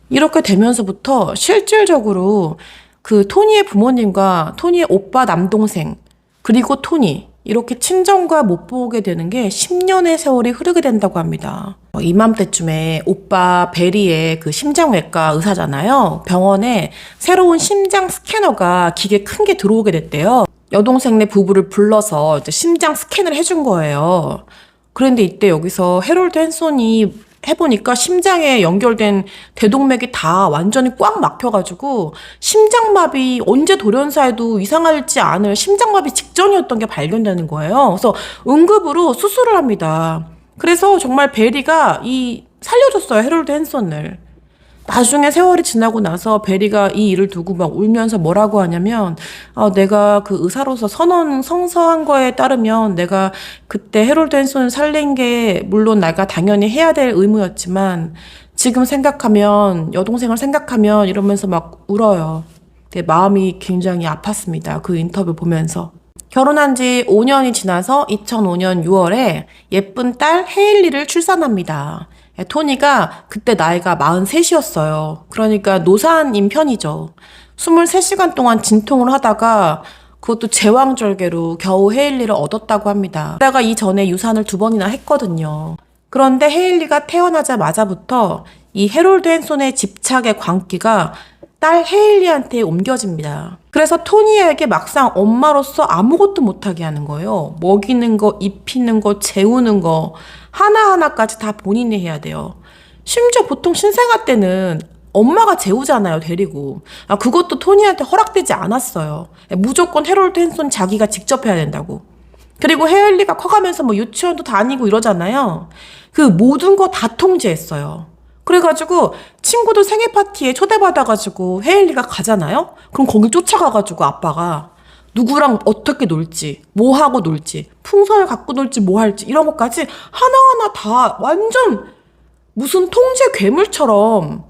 이렇게 되면서부터 실질적으로 그 토니의 부모님과 토니의 오빠 남동생 그리고 토니 이렇게 친정과 못 보게 되는 게 10년의 세월이 흐르게 된다고 합니다. 이맘때쯤에 오빠 베리의 그 심장외과 의사잖아요. 병원에 새로운 심장 스캐너가 기계 큰 게 들어오게 됐대요. 여동생네 부부를 불러서 이제 심장 스캔을 해준 거예요. 그런데 이때 여기서 해롤드 헨손이 해보니까 심장에 연결된 대동맥이 다 완전히 꽉 막혀가지고 심장마비 언제 돌연사에도 이상하지 않을 심장마비 직전이었던 게 발견되는 거예요. 그래서 응급으로 수술을 합니다. 그래서 정말 베리가 살려줬어요. 해롤드 헨손을. 나중에 세월이 지나고 나서 베리가 이 일을 두고 막 울면서 뭐라고 하냐면 내가 그 의사로서 성서한 거에 따르면 내가 그때 해롤드 헨손을 살린 게 물론 내가 당연히 해야 될 의무였지만 지금 생각하면 여동생을 생각하면 이러면서 막 울어요. 마음이 굉장히 아팠습니다. 그 인터뷰 보면서. 결혼한 지 5년이 지나서 2005년 6월에 예쁜 딸 헤일리를 출산합니다. 토니가 그때 나이가 43이었어요. 그러니까 노산인 편이죠. 23시간 동안 진통을 하다가 그것도 제왕절개로 겨우 헤일리를 얻었다고 합니다. 그러다가 이전에 유산을 2번이나 했거든요. 그런데 헤일리가 태어나자마자부터 이 해롤드 헨손의 집착의 광기가 딸 헤일리한테 옮겨집니다. 그래서 토니에게 막상 엄마로서 아무것도 못하게 하는 거예요. 먹이는 거, 입히는 거, 재우는 거 하나하나까지 다 본인이 해야 돼요. 심지어 보통 신생아 때는 엄마가 재우잖아요, 데리고. 그것도 토니한테 허락되지 않았어요. 무조건 해롤드 헨손 자기가 직접 해야 된다고. 그리고 헤일리가 커가면서 뭐 유치원도 다니고 이러잖아요. 그 모든 거 다 통제했어요. 그래가지고 친구들 생일 파티에 초대받아가지고 헤일리가 가잖아요? 그럼 거기 쫓아가가지고 아빠가 누구랑 어떻게 놀지, 뭐 하고 놀지, 풍선을 갖고 놀지, 뭐 할지 이런 것까지 하나하나 다 완전 무슨 통제 괴물처럼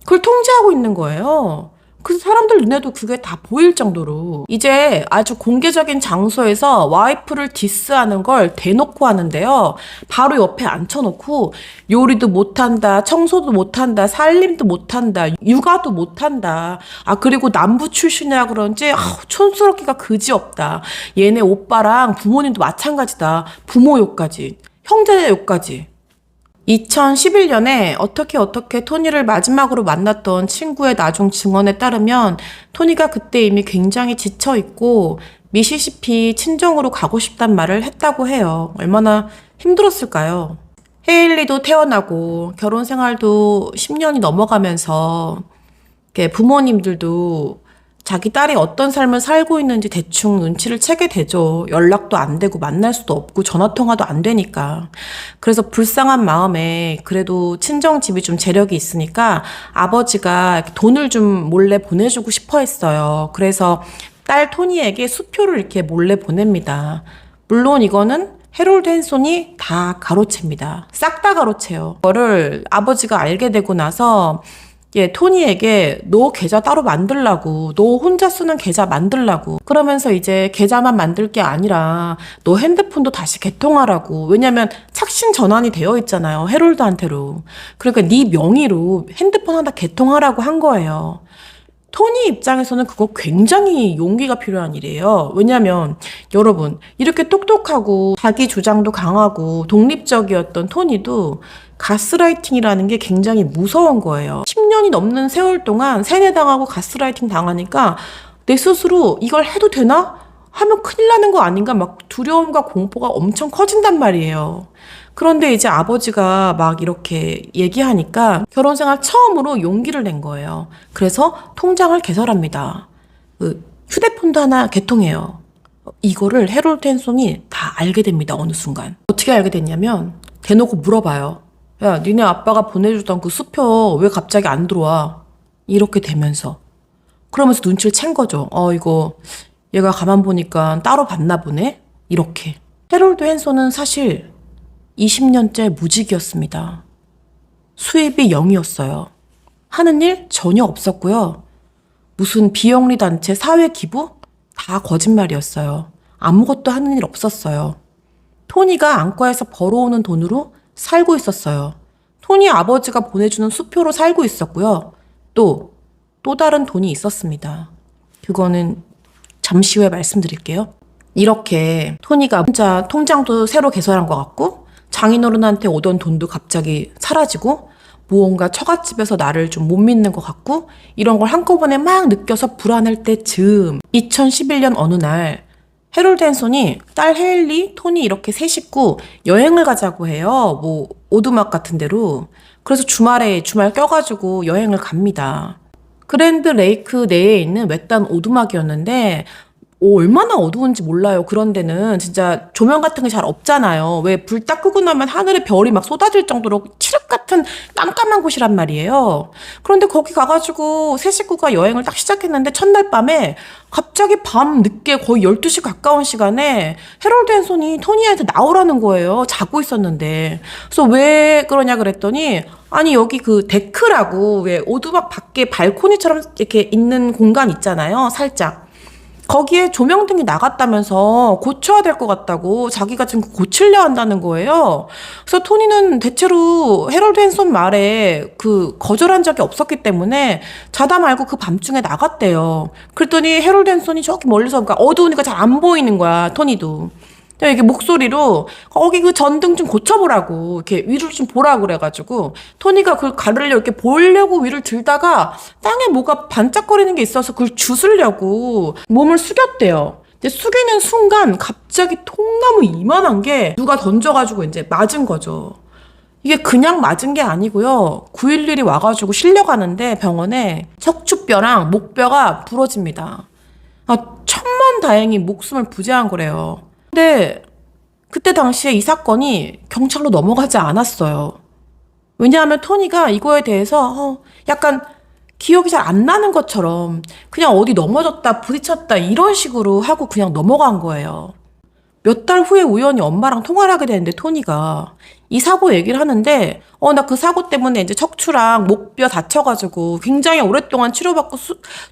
그걸 통제하고 있는 거예요. 그래서 사람들 눈에도 그게 다 보일 정도로 이제 아주 공개적인 장소에서 와이프를 디스하는 걸 대놓고 하는데요. 바로 옆에 앉혀놓고 요리도 못한다, 청소도 못한다, 살림도 못한다, 육아도 못한다. 그리고 남부 출신이라 그런지 촌스럽기가 그지없다. 얘네 오빠랑 부모님도 마찬가지다. 부모 욕까지, 형제 욕까지. 2011년에 어떻게 토니를 마지막으로 만났던 친구의 나중 증언에 따르면 토니가 그때 이미 굉장히 지쳐있고 미시시피 친정으로 가고 싶단 말을 했다고 해요. 얼마나 힘들었을까요? 헤일리도 태어나고 결혼 생활도 10년이 넘어가면서 부모님들도 자기 딸이 어떤 삶을 살고 있는지 대충 눈치를 채게 되죠. 연락도 안 되고 만날 수도 없고 전화통화도 안 되니까. 그래서 불쌍한 마음에 그래도 친정집이 좀 재력이 있으니까 아버지가 돈을 좀 몰래 보내주고 싶어 했어요. 그래서 딸 토니에게 수표를 이렇게 몰래 보냅니다. 물론 이거는 해롤드 헨손이 다 가로챕니다. 싹 다 가로채요. 그거를 아버지가 알게 되고 나서 토니에게 너 계좌 따로 만들라고, 너 혼자 쓰는 계좌 만들라고, 그러면서 이제 계좌만 만들 게 아니라 너 핸드폰도 다시 개통하라고. 왜냐면 착신 전환이 되어 있잖아요, 해롤드한테로. 그러니까 네 명의로 핸드폰 하나 개통하라고 한 거예요. 토니 입장에서는 그거 굉장히 용기가 필요한 일이에요. 왜냐면 여러분, 이렇게 똑똑하고 자기 주장도 강하고 독립적이었던 토니도 가스라이팅이라는 게 굉장히 무서운 거예요. 10년이 넘는 세월 동안 세뇌당하고 가스라이팅 당하니까 내 스스로 이걸 해도 되나? 하면 큰일 나는 거 아닌가? 막 두려움과 공포가 엄청 커진단 말이에요. 그런데 이제 아버지가 막 이렇게 얘기하니까 결혼 생활 처음으로 용기를 낸 거예요. 그래서 통장을 개설합니다. 휴대폰도 하나 개통해요. 이거를 해롤드 헨손이 다 알게 됩니다. 어느 순간. 어떻게 알게 됐냐면 대놓고 물어봐요. 야, 니네 아빠가 보내주던 그 수표 왜 갑자기 안 들어와? 이렇게 되면서. 그러면서 눈치를 챈 거죠. 이거 얘가 가만 보니까 따로 받나 보네? 이렇게. 해롤드 헨손은 사실 20년째 무직이었습니다. 수입이 0이었어요. 하는 일 전혀 없었고요. 무슨 비영리 단체 사회 기부? 다 거짓말이었어요. 아무것도 하는 일 없었어요. 토니가 안과에서 벌어오는 돈으로 살고 있었어요. 토니 아버지가 보내주는 수표로 살고 있었고요. 또 다른 돈이 있었습니다. 그거는 잠시 후에 말씀드릴게요. 이렇게 토니가 혼자 통장도 새로 개설한 것 같고 장인어른한테 오던 돈도 갑자기 사라지고 무언가 처갓집에서 나를 좀 못 믿는 것 같고 이런 걸 한꺼번에 막 느껴서 불안할 때쯤 2011년 어느 날 해롤드 헨손이 딸 헤일리, 토니 이렇게 세 식구 여행을 가자고 해요. 뭐 오두막 같은 데로. 그래서 주말 껴가지고 여행을 갑니다. 그랜드 레이크 내에 있는 외딴 오두막이었는데 얼마나 어두운지 몰라요. 그런 데는 진짜 조명 같은 게 잘 없잖아요. 왜 불 딱 끄고 나면 하늘에 별이 막 쏟아질 정도로 칠흑 같은 깜깜한 곳이란 말이에요. 그런데 거기 가가지고 세 식구가 여행을 딱 시작했는데 첫날 밤에 갑자기 밤 늦게 거의 12시 가까운 시간에 해롤드 헨손이 토니한테 나오라는 거예요. 자고 있었는데. 그래서 왜 그러냐 그랬더니 아니 여기 그 데크라고 왜 오두막 밖에 발코니처럼 이렇게 있는 공간 있잖아요. 살짝. 거기에 조명등이 나갔다면서 고쳐야 될 것 같다고 자기가 지금 고치려 한다는 거예요. 그래서 토니는 대체로 해롤드 헨손 말에 거절한 적이 없었기 때문에 자다 말고 그 밤중에 나갔대요. 그랬더니 해롤드 헨손이 저기 멀리서 그러니까 어두우니까 잘 안 보이는 거야, 토니도. 이게 목소리로 거기 그 전등 좀 고쳐보라고 이렇게 위를 좀 보라고 그래가지고 토니가 그걸 가르려고 이렇게 보려고 위를 들다가 땅에 뭐가 반짝거리는 게 있어서 그걸 주스려고 몸을 숙였대요. 근데 숙이는 순간 갑자기 통나무 이만한 게 누가 던져가지고 이제 맞은 거죠. 이게 그냥 맞은 게 아니고요. 911이 와가지고 실려가는데 병원에 척추뼈랑 목뼈가 부러집니다. 천만다행히 목숨을 부재한 거래요. 근데 그때 당시에 이 사건이 경찰로 넘어가지 않았어요. 왜냐하면 토니가 이거에 대해서 약간 기억이 잘 안 나는 것처럼 그냥 어디 넘어졌다 부딪혔다 이런 식으로 하고 그냥 넘어간 거예요. 몇 달 후에 우연히 엄마랑 통화를 하게 되는데 토니가 이 사고 얘기를 하는데 나 그 사고 때문에 이제 척추랑 목뼈 다쳐가지고 굉장히 오랫동안 치료받고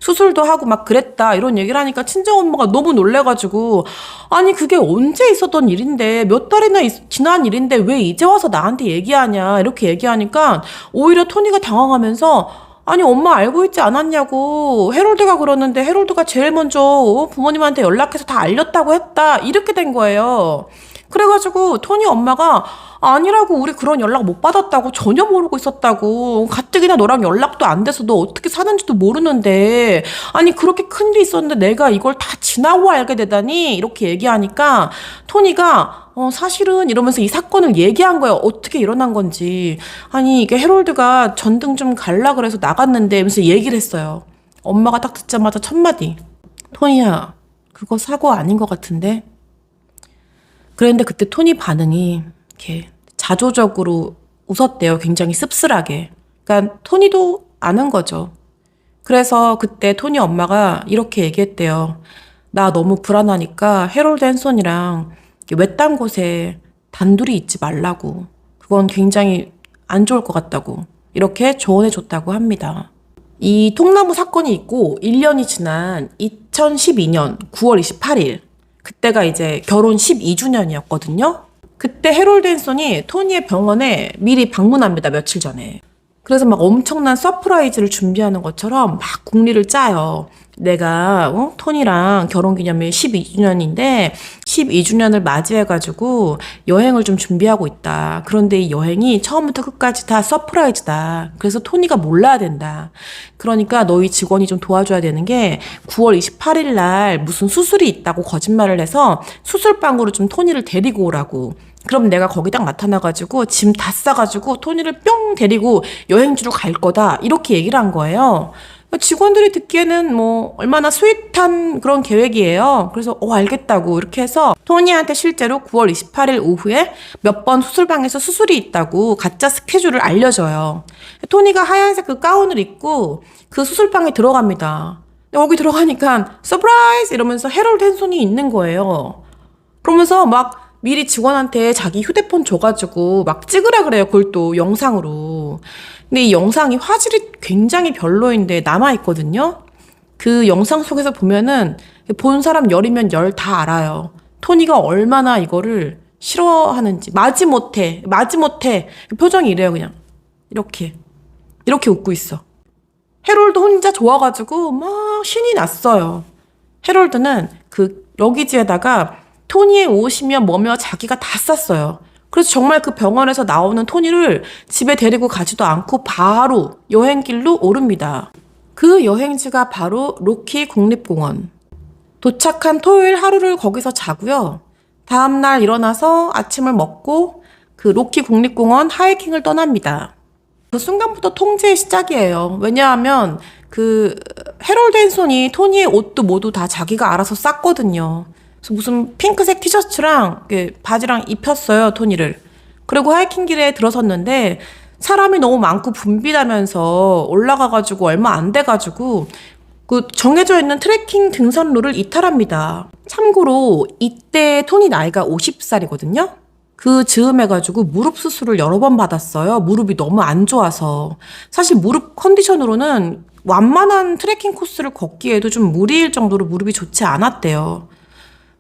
수술도 하고 막 그랬다 이런 얘기를 하니까 친정엄마가 너무 놀래가지고 아니 그게 언제 있었던 일인데 몇 달이나 지난 일인데 왜 이제 와서 나한테 얘기하냐 이렇게 얘기하니까 오히려 토니가 당황하면서 아니 엄마 알고 있지 않았냐고 해롤드가 그러는데 해롤드가 제일 먼저 부모님한테 연락해서 다 알렸다고 했다 이렇게 된 거예요. 그래가지고 토니 엄마가 아니라고 우리 그런 연락 못 받았다고 전혀 모르고 있었다고 가뜩이나 너랑 연락도 안 돼서 너 어떻게 사는지도 모르는데 아니 그렇게 큰일이 있었는데 내가 이걸 다 지나고 알게 되다니 이렇게 얘기하니까 토니가 사실은 이러면서 이 사건을 얘기한 거예요. 어떻게 일어난 건지. 아니 이게 해롤드가 전등 좀 갈라 그래서 나갔는데 하면서 얘기를 했어요. 엄마가 딱 듣자마자 첫마디. 토니야 그거 사고 아닌 것 같은데? 그랬는데 그때 토니 반응이 이렇게 자조적으로 웃었대요. 굉장히 씁쓸하게. 그러니까 토니도 아는 거죠. 그래서 그때 토니 엄마가 이렇게 얘기했대요. 나 너무 불안하니까 해롤드 헨손이랑 외딴 곳에 단둘이 있지 말라고. 그건 굉장히 안 좋을 것 같다고. 이렇게 조언해 줬다고 합니다. 이 통나무 사건이 있고 1년이 지난 2012년 9월 28일 그때가 이제 결혼 12주년이었거든요. 그때 해롤드 헨손이 토니의 병원에 미리 방문합니다. 며칠 전에. 그래서 막 엄청난 서프라이즈를 준비하는 것처럼 막 궁리를 짜요. 내가 토니랑 결혼기념일 12주년인데 12주년을 맞이해가지고 여행을 좀 준비하고 있다. 그런데 이 여행이 처음부터 끝까지 다 서프라이즈다. 그래서 토니가 몰라야 된다. 그러니까 너희 직원이 좀 도와줘야 되는 게 9월 28일 날 무슨 수술이 있다고 거짓말을 해서 수술방으로 좀 토니를 데리고 오라고. 그럼 내가 거기 딱 나타나가지고 짐 다 싸가지고 토니를 뿅 데리고 여행지로 갈 거다. 이렇게 얘기를 한 거예요. 직원들이 듣기에는 뭐 얼마나 스윗한 그런 계획이에요. 그래서 알겠다고 이렇게 해서 토니한테 실제로 9월 28일 오후에 몇 번 수술방에서 수술이 있다고 가짜 스케줄을 알려줘요. 토니가 하얀색 그 가운을 입고 그 수술방에 들어갑니다. 여기 들어가니까 서프라이즈 이러면서 해롤드 헨손이 있는 거예요. 그러면서 막 미리 직원한테 자기 휴대폰 줘가지고 막 찍으라 그래요. 그걸 또 영상으로. 근데 이 영상이 화질이 굉장히 별로인데 남아있거든요. 그 영상 속에서 보면은 본 사람 열이면 열 다 알아요. 토니가 얼마나 이거를 싫어하는지. 마지못해 표정이 이래요. 그냥 이렇게 웃고 있어. 해롤드 혼자 좋아가지고 막 신이 났어요. 해롤드는 그 여기지에다가 토니의 옷이며 뭐며 자기가 다 쌌어요. 그래서 정말 그 병원에서 나오는 토니를 집에 데리고 가지도 않고 바로 여행길로 오릅니다. 그 여행지가 바로 로키 국립공원. 도착한 토요일 하루를 거기서 자고요. 다음날 일어나서 아침을 먹고 그 로키 국립공원 하이킹을 떠납니다. 그 순간부터 통제의 시작이에요. 왜냐하면 그 해롤드 헨손이 토니의 옷도 모두 다 자기가 알아서 쌌거든요. 그래서 무슨 핑크색 티셔츠랑 바지랑 입혔어요, 토니를. 그리고 하이킹 길에 들어섰는데 사람이 너무 많고 붐비다면서 올라가가지고 얼마 안 돼가지고 그 정해져 있는 트레킹 등산로를 이탈합니다. 참고로 이때 토니 나이가 50살이거든요. 그 즈음해가지고 무릎 수술을 여러 번 받았어요. 무릎이 너무 안 좋아서. 사실 무릎 컨디션으로는 완만한 트레킹 코스를 걷기에도 좀 무리일 정도로 무릎이 좋지 않았대요.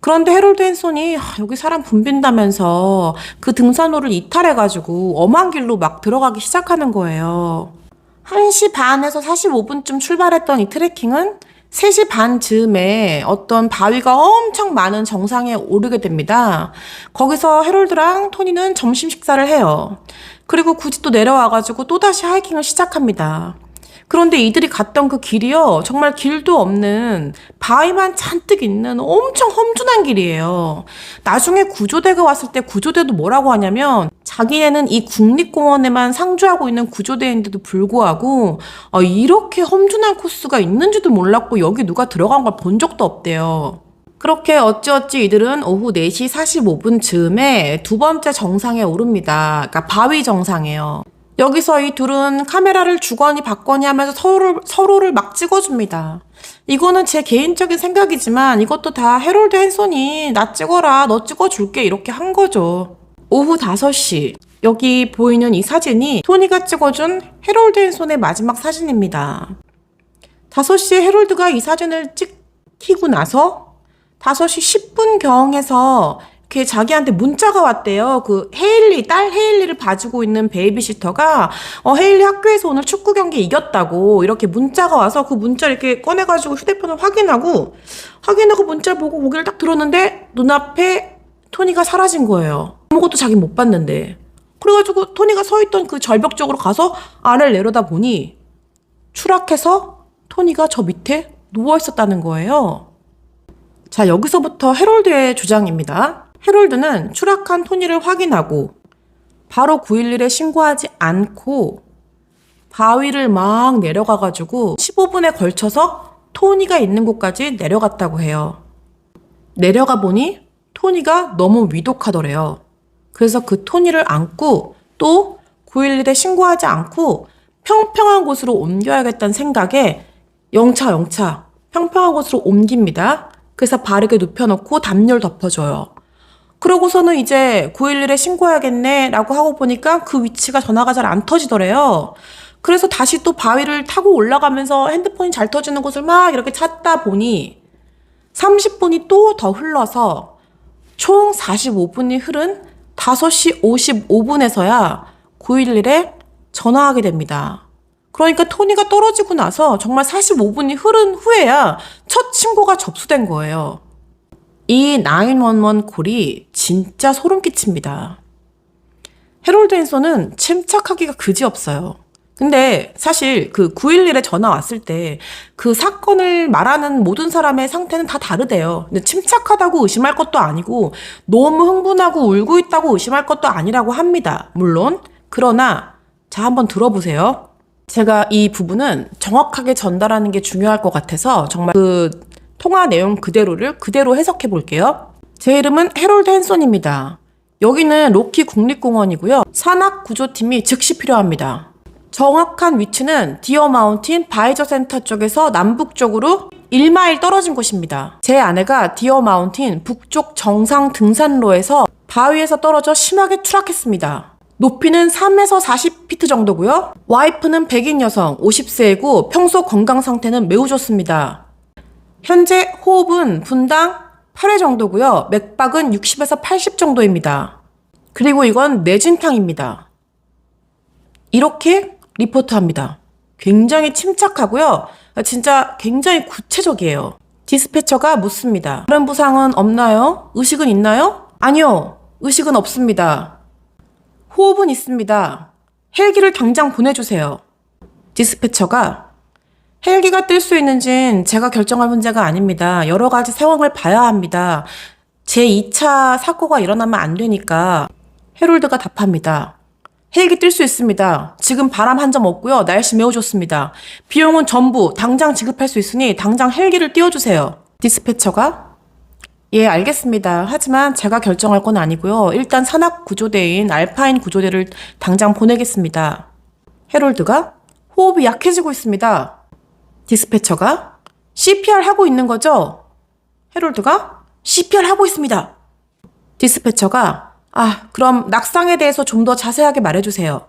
그런데 해롤드 헨손이 여기 사람 붐빈다면서 그 등산로를 이탈해가지고 엄한 길로 막 들어가기 시작하는 거예요. 1시 반에서 45분쯤 출발했던 이 트레킹은 3시 반 즈음에 어떤 바위가 엄청 많은 정상에 오르게 됩니다. 거기서 해롤드랑 토니는 점심 식사를 해요. 그리고 굳이 또 내려와가지고 또다시 하이킹을 시작합니다. 그런데 이들이 갔던 그 길이요, 정말 길도 없는 바위만 잔뜩 있는 엄청 험준한 길이에요. 나중에 구조대가 왔을 때 구조대도 뭐라고 하냐면 자기네는 이 국립공원에만 상주하고 있는 구조대인데도 불구하고 이렇게 험준한 코스가 있는지도 몰랐고 여기 누가 들어간 걸 본 적도 없대요. 그렇게 어찌어찌 이들은 오후 4시 45분 즈음에 두 번째 정상에 오릅니다. 그러니까 바위 정상이에요. 여기서 이 둘은 카메라를 주거니 받거니 하면서 서로를 막 찍어줍니다. 이거는 제 개인적인 생각이지만 이것도 다 해롤드 헨손이 나 찍어라, 너 찍어줄게 이렇게 한 거죠. 오후 5시 여기 보이는 이 사진이 토니가 찍어준 해롤드 헨손의 마지막 사진입니다. 5시에 해롤드가 이 사진을 찍히고 나서 5시 10분경에서 이렇게 자기한테 문자가 왔대요. 그 딸 헤일리를 봐주고 있는 베이비시터가 헤일리 학교에서 오늘 축구 경기 이겼다고 이렇게 문자가 와서 그 문자를 이렇게 꺼내가지고 휴대폰을 확인하고 문자를 보고 고개를 딱 들었는데 눈앞에 토니가 사라진 거예요. 아무것도 자기 못 봤는데. 그래가지고 토니가 서있던 그 절벽 쪽으로 가서 아래를 내려다 보니 추락해서 토니가 저 밑에 누워있었다는 거예요. 자, 여기서부터 해롤드의 주장입니다. 해롤드는 추락한 토니를 확인하고 바로 911에 신고하지 않고 바위를 막 내려가가지고 15분에 걸쳐서 토니가 있는 곳까지 내려갔다고 해요. 내려가 보니 토니가 너무 위독하더래요. 그래서 그 토니를 안고 또 911에 신고하지 않고 평평한 곳으로 옮겨야겠다는 생각에 영차 평평한 곳으로 옮깁니다. 그래서 바르게 눕혀놓고 담요를 덮어줘요. 그러고서는 이제 911에 신고해야겠네 라고 하고 보니까 그 위치가 전화가 잘 안 터지더래요. 그래서 다시 또 바위를 타고 올라가면서 핸드폰이 잘 터지는 곳을 막 이렇게 찾다 보니 30분이 또 더 흘러서 총 45분이 흐른 5시 55분에서야 911에 전화하게 됩니다. 그러니까 토니가 떨어지고 나서 정말 45분이 흐른 후에야 첫 신고가 접수된 거예요. 이 911 콜이 진짜 소름 끼칩니다. 해롤드 헨손은 침착하기가 그지없어요. 근데 사실 그 911에 전화 왔을 때 그 사건을 말하는 모든 사람의 상태는 다 다르대요. 근데 침착하다고 의심할 것도 아니고 너무 흥분하고 울고 있다고 의심할 것도 아니라고 합니다. 물론. 그러나 자, 한번 들어보세요. 제가 이 부분은 정확하게 전달하는 게 중요할 것 같아서 정말 그 통화 내용 그대로를 그대로 해석해 볼게요. 제 이름은 해롤드 헨손입니다. 여기는 로키 국립공원이고요. 산악구조팀이 즉시 필요합니다. 정확한 위치는 디어 마운틴 바이저 센터 쪽에서 남북쪽으로 1마일 떨어진 곳입니다. 제 아내가 디어 마운틴 북쪽 정상 등산로에서 바위에서 떨어져 심하게 추락했습니다. 높이는 3에서 40피트 정도고요. 와이프는 백인 여성 50세이고 평소 건강 상태는 매우 좋습니다. 현재 호흡은 분당 8회 정도고요. 맥박은 60에서 80 정도입니다. 그리고 이건 뇌진탕입니다. 이렇게 리포트합니다. 굉장히 침착하고요. 진짜 굉장히 구체적이에요. 디스패처가 묻습니다. 다른 부상은 없나요? 의식은 있나요? 아니요. 의식은 없습니다. 호흡은 있습니다. 헬기를 당장 보내주세요. 디스패처가 헬기가 뜰 수 있는진 제가 결정할 문제가 아닙니다. 여러 가지 상황을 봐야 합니다. 제 2차 사고가 일어나면 안 되니까. 해롤드가 답합니다. 헬기 뜰 수 있습니다. 지금 바람 한 점 없고요. 날씨 매우 좋습니다. 비용은 전부 당장 지급할 수 있으니 당장 헬기를 띄워주세요. 디스패처가 예, 알겠습니다. 하지만 제가 결정할 건 아니고요. 일단 산악구조대인 알파인 구조대를 당장 보내겠습니다. 해롤드가 호흡이 약해지고 있습니다. 디스패처가 CPR 하고 있는 거죠? 해롤드가 CPR 하고 있습니다. 디스패처가 그럼 낙상에 대해서 좀 더 자세하게 말해주세요.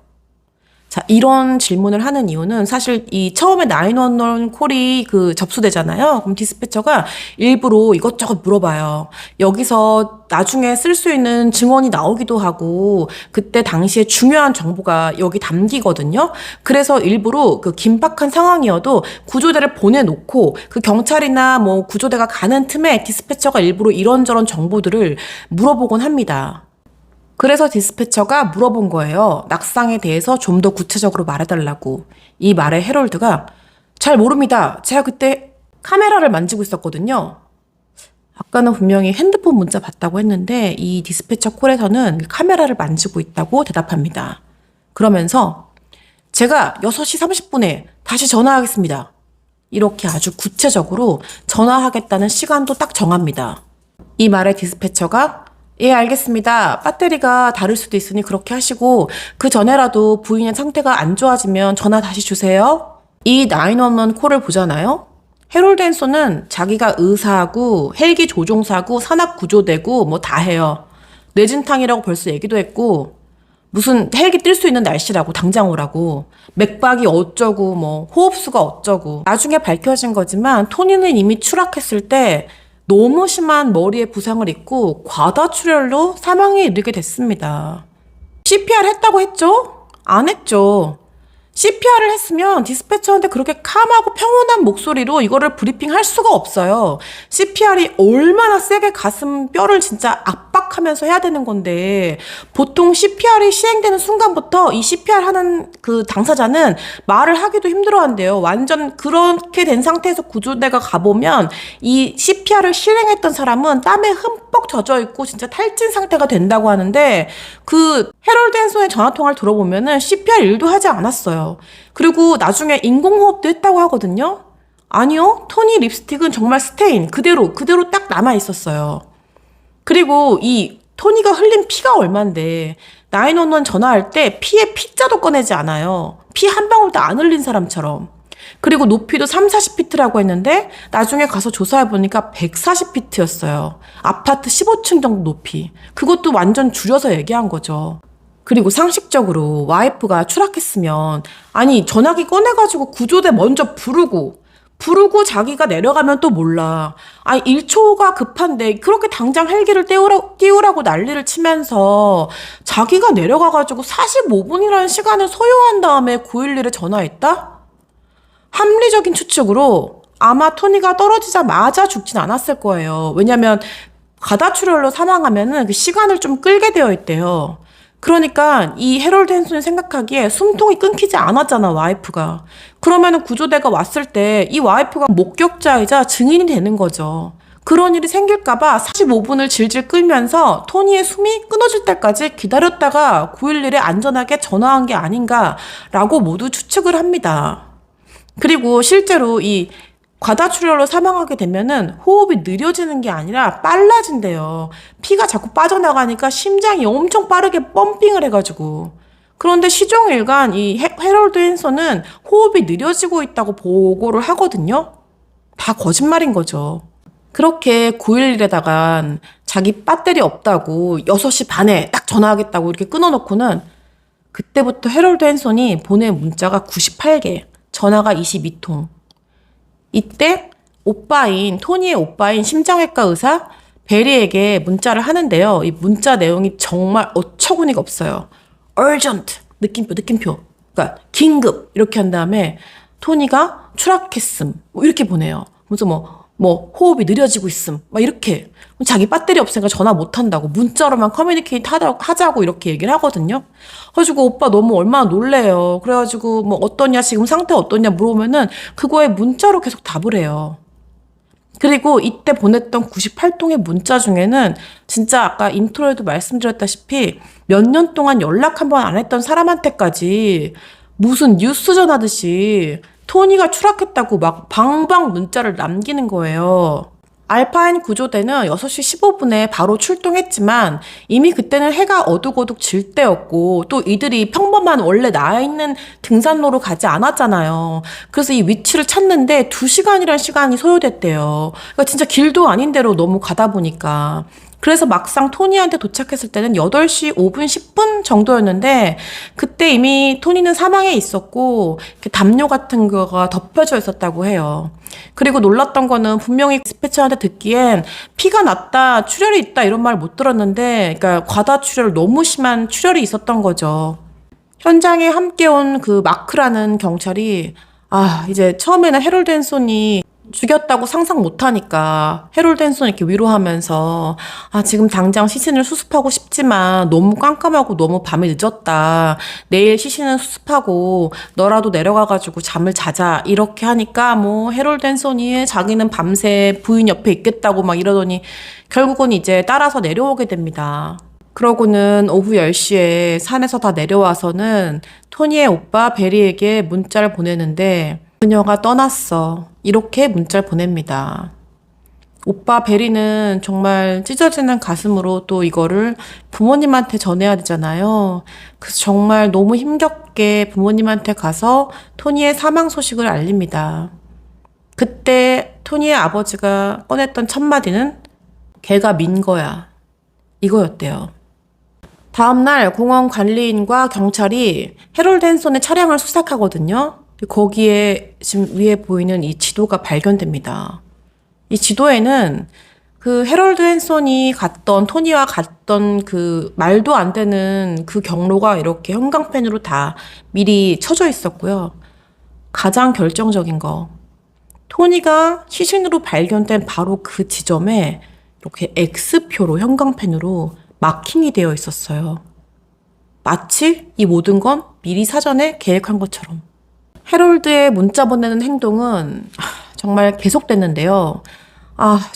자, 이런 질문을 하는 이유는 사실 이 처음에 911 콜이 접수되잖아요. 그럼 디스패처가 일부러 이것저것 물어봐요. 여기서 나중에 쓸 수 있는 증언이 나오기도 하고 그때 당시에 중요한 정보가 여기 담기거든요. 그래서 일부러 그 긴박한 상황이어도 구조대를 보내놓고 그 경찰이나 뭐 구조대가 가는 틈에 디스패처가 일부러 이런저런 정보들을 물어보곤 합니다. 그래서 디스패처가 물어본 거예요. 낙상에 대해서 좀 더 구체적으로 말해달라고. 이 말에 해롤드가 잘 모릅니다. 제가 그때 카메라를 만지고 있었거든요. 아까는 분명히 핸드폰 문자 받다고 했는데 이 디스패처 콜에서는 카메라를 만지고 있다고 대답합니다. 그러면서 제가 6시 30분에 다시 전화하겠습니다. 이렇게 아주 구체적으로 전화하겠다는 시간도 딱 정합니다. 이 말에 디스패처가 예, 알겠습니다. 배터리가 다를 수도 있으니 그렇게 하시고 그 전에라도 부인의 상태가 안 좋아지면 전화 다시 주세요. 이 911 콜을 보잖아요. 해롤드 헨손은 자기가 의사하고 헬기 조종사고 산악구조대고 뭐 다 해요. 뇌진탕이라고 벌써 얘기도 했고 무슨 헬기 뜰 수 있는 날씨라고 당장 오라고 맥박이 어쩌고 뭐 호흡수가 어쩌고 나중에 밝혀진 거지만 토니는 이미 추락했을 때 너무 심한 머리에 부상을 입고 과다출혈로 사망에 이르게 됐습니다. CPR 했다고 했죠? 안 했죠. CPR을 했으면 디스패처한테 그렇게 캄하고 평온한 목소리로 이거를 브리핑할 수가 없어요. CPR이 얼마나 세게 가슴 뼈를 진짜 압박하면서 해야 되는 건데 보통 CPR이 시행되는 순간부터 이 CPR 하는 그 당사자는 말을 하기도 힘들어한대요. 완전 그렇게 된 상태에서 구조대가 가보면 이 CPR을 실행했던 사람은 땀에 흠뻑 젖어 있고 진짜 탈진 상태가 된다고 하는데 그 해롤드 헨손의 전화통화를 들어보면은 CPR 일도 하지 않았어요. 그리고 나중에 인공호흡도 했다고 하거든요. 아니요. 토니 립스틱은 정말 스테인 그대로 딱 남아 있었어요. 그리고 이 토니가 흘린 피가 얼만데 911 전화할 때 피에 피자도 꺼내지 않아요. 피 한 방울도 안 흘린 사람처럼. 그리고 높이도 3, 40피트라고 했는데 나중에 가서 조사해보니까 140피트였어요. 아파트 15층 정도 높이. 그것도 완전 줄여서 얘기한 거죠. 그리고 상식적으로 와이프가 추락했으면 아니 전화기 꺼내가지고 구조대 먼저 부르고 자기가 내려가면 또 몰라. 아니 1초가 급한데 그렇게 당장 헬기를 띄우라고 난리를 치면서 자기가 내려가가지고 45분이라는 시간을 소요한 다음에 911에 전화했다? 합리적인 추측으로 아마 토니가 떨어지자마자 죽진 않았을 거예요. 왜냐면 과다출혈로 사망하면은 그 시간을 좀 끌게 되어 있대요. 그러니까 이 해롤드 헨슨이 생각하기에 숨통이 끊기지 않았잖아, 와이프가. 그러면은 구조대가 왔을 때 이 와이프가 목격자이자 증인이 되는 거죠. 그런 일이 생길까봐 45분을 질질 끌면서 토니의 숨이 끊어질 때까지 기다렸다가 911에 안전하게 전화한 게 아닌가라고 모두 추측을 합니다. 그리고 실제로 이 과다출혈로 사망하게 되면은 호흡이 느려지는 게 아니라 빨라진대요. 피가 자꾸 빠져나가니까 심장이 엄청 빠르게 펌핑을 해가지고. 그런데 시종일관 이 해롤드 헨슨은 호흡이 느려지고 있다고 보고를 하거든요. 다 거짓말인 거죠. 그렇게 911에다가 자기 배터리 없다고 6시 반에 딱 전화하겠다고 이렇게 끊어놓고는 그때부터 해롤드 헨슨이 보낸 문자가 98개, 전화가 22통. 이때 토니의 오빠인 심장외과 의사 베리에게 문자를 하는데요. 이 문자 내용이 정말 어처구니가 없어요. urgent, 느낌표. 그러니까 긴급 이렇게 한 다음에 토니가 추락했음 뭐 이렇게 보내요. 그래서 뭐 호흡이 느려지고 있음 막 이렇게. 자기 배터리 없으니까 전화 못 한다고 문자로만 커뮤니케이트 하자고 이렇게 얘기를 하거든요. 그래가지고 오빠 너무 얼마나 놀래요. 그래가지고 뭐 어떠냐 지금 상태 어떠냐 물어보면은 그거에 문자로 계속 답을 해요. 그리고 이때 보냈던 98통의 문자 중에는 진짜 아까 인트로에도 말씀드렸다시피 몇 년 동안 연락 한 번 안 했던 사람한테까지 무슨 뉴스 전하듯이 토니가 추락했다고 막 방방 문자를 남기는 거예요. 알파인 구조대는 6시 15분에 바로 출동했지만 이미 그때는 해가 어둑어둑 질 때였고 또 이들이 평범한 원래 나와 있는 등산로로 가지 않았잖아요. 그래서 이 위치를 찾는데 2시간이란 시간이 소요됐대요. 그러니까 진짜 길도 아닌 데로 너무 가다 보니까. 그래서 막상 토니한테 도착했을 때는 8시 5분, 10분 정도였는데 그때 이미 토니는 사망해 있었고 담요 같은 거가 덮여져 있었다고 해요. 그리고 놀랐던 거는 분명히 디스패처한테 듣기엔 피가 났다, 출혈이 있다 이런 말 못 들었는데 그러니까 과다출혈, 너무 심한 출혈이 있었던 거죠. 현장에 함께 온 그 마크라는 경찰이 이제 처음에는 해롤드 헨슨이 죽였다고 상상 못하니까 해롤드 헨슨 이렇게 위로하면서 지금 당장 시신을 수습하고 싶지만 너무 깜깜하고 너무 밤이 늦었다. 내일 시신은 수습하고 너라도 내려가가지고 잠을 자자 이렇게 하니까 뭐 해롤드 헨슨이 자기는 밤새 부인 옆에 있겠다고 막 이러더니 결국은 이제 따라서 내려오게 됩니다. 그러고는 오후 10시에 산에서 다 내려와서는 토니의 오빠 베리에게 문자를 보내는데 그녀가 떠났어. 이렇게 문자를 보냅니다. 오빠 베리는 정말 찢어지는 가슴으로 또 이거를 부모님한테 전해야 되잖아요. 그래서 정말 너무 힘겹게 부모님한테 가서 토니의 사망 소식을 알립니다. 그때 토니의 아버지가 꺼냈던 첫 마디는 걔가 민 거야. 이거였대요. 다음날 공원 관리인과 경찰이 해롤드 헨슨의 차량을 수색하거든요. 거기에 지금 위에 보이는 이 지도가 발견됩니다. 이 지도에는 그 해롤드 헨슨이 토니와 갔던 그 말도 안 되는 그 경로가 이렇게 형광펜으로 다 미리 쳐져 있었고요. 가장 결정적인 거, 토니가 시신으로 발견된 바로 그 지점에 이렇게 X표로 형광펜으로 마킹이 되어 있었어요. 마치 이 모든 건 미리 사전에 계획한 것처럼. 해롤드의 문자 보내는 행동은 정말 계속됐는데요.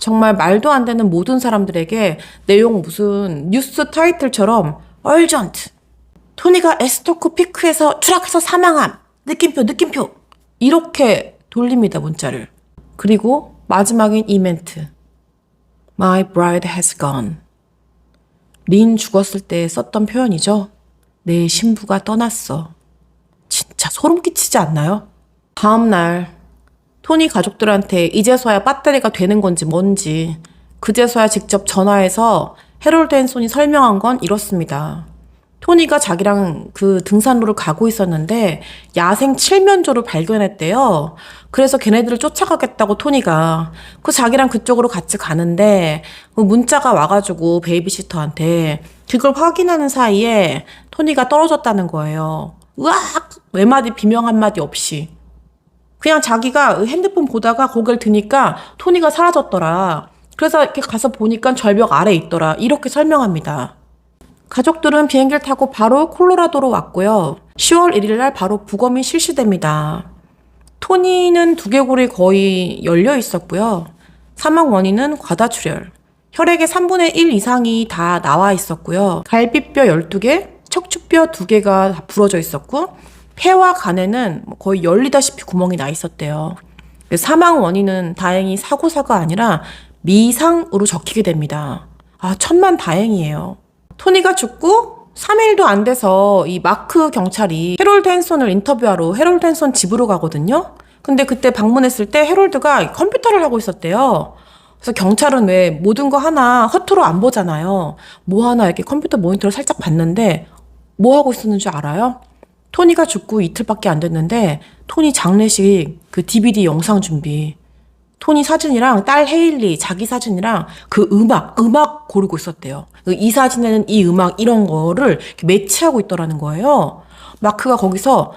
정말 말도 안 되는 모든 사람들에게 내용 무슨 뉴스 타이틀처럼 urgent, 토니가 에스토크 피크에서 추락해서 사망함, 느낌표 이렇게 돌립니다, 문자를. 그리고 마지막인 이 멘트, My bride has gone. 린 죽었을 때 썼던 표현이죠. 내 신부가 떠났어. 진짜 소름 끼치지 않나요? 다음날 토니 가족들한테 이제서야 배터리가 되는 건지 뭔지 그제서야 직접 전화해서 해롤드 헨슨이 설명한 건 이렇습니다. 토니가 자기랑 그 등산로를 가고 있었는데 야생 칠면조를 발견했대요. 그래서 걔네들을 쫓아가겠다고 토니가 자기랑 그쪽으로 같이 가는데 문자가 와가지고 베이비시터한테 그걸 확인하는 사이에 토니가 떨어졌다는 거예요. 으악! 외마디 비명 한마디 없이. 그냥 자기가 핸드폰 보다가 고개를 드니까 토니가 사라졌더라. 그래서 이렇게 가서 보니까 절벽 아래에 있더라. 이렇게 설명합니다. 가족들은 비행기를 타고 바로 콜로라도로 왔고요. 10월 1일 날 바로 부검이 실시됩니다. 토니는 두개골이 거의 열려 있었고요. 사망 원인은 과다출혈. 혈액의 3분의 1 이상이 다 나와 있었고요. 갈비뼈 12개, 척추뼈 2개가 다 부러져 있었고, 폐와 간에는 거의 열리다시피 구멍이 나 있었대요. 사망 원인은 다행히 사고사가 아니라 미상으로 적히게 됩니다. 아, 천만 다행이에요. 토니가 죽고 3일도 안 돼서 이 마크 경찰이 해롤드 핸손을 인터뷰하러 해롤드 핸손 집으로 가거든요. 근데 그때 방문했을 때 해롤드가 컴퓨터를 하고 있었대요. 그래서 경찰은 왜 모든 거 하나 허투루 안 보잖아요. 뭐 하나 이렇게 컴퓨터 모니터를 살짝 봤는데 뭐 하고 있었는 줄 알아요? 토니가 죽고 이틀밖에 안 됐는데 토니 장례식 그 DVD 영상 준비, 토니 사진이랑 딸 헤일리 자기 사진이랑 그 음악 고르고 있었대요. 이 사진에는 이 음악 이런 거를 이렇게 매치하고 있더라는 거예요. 마크가 거기서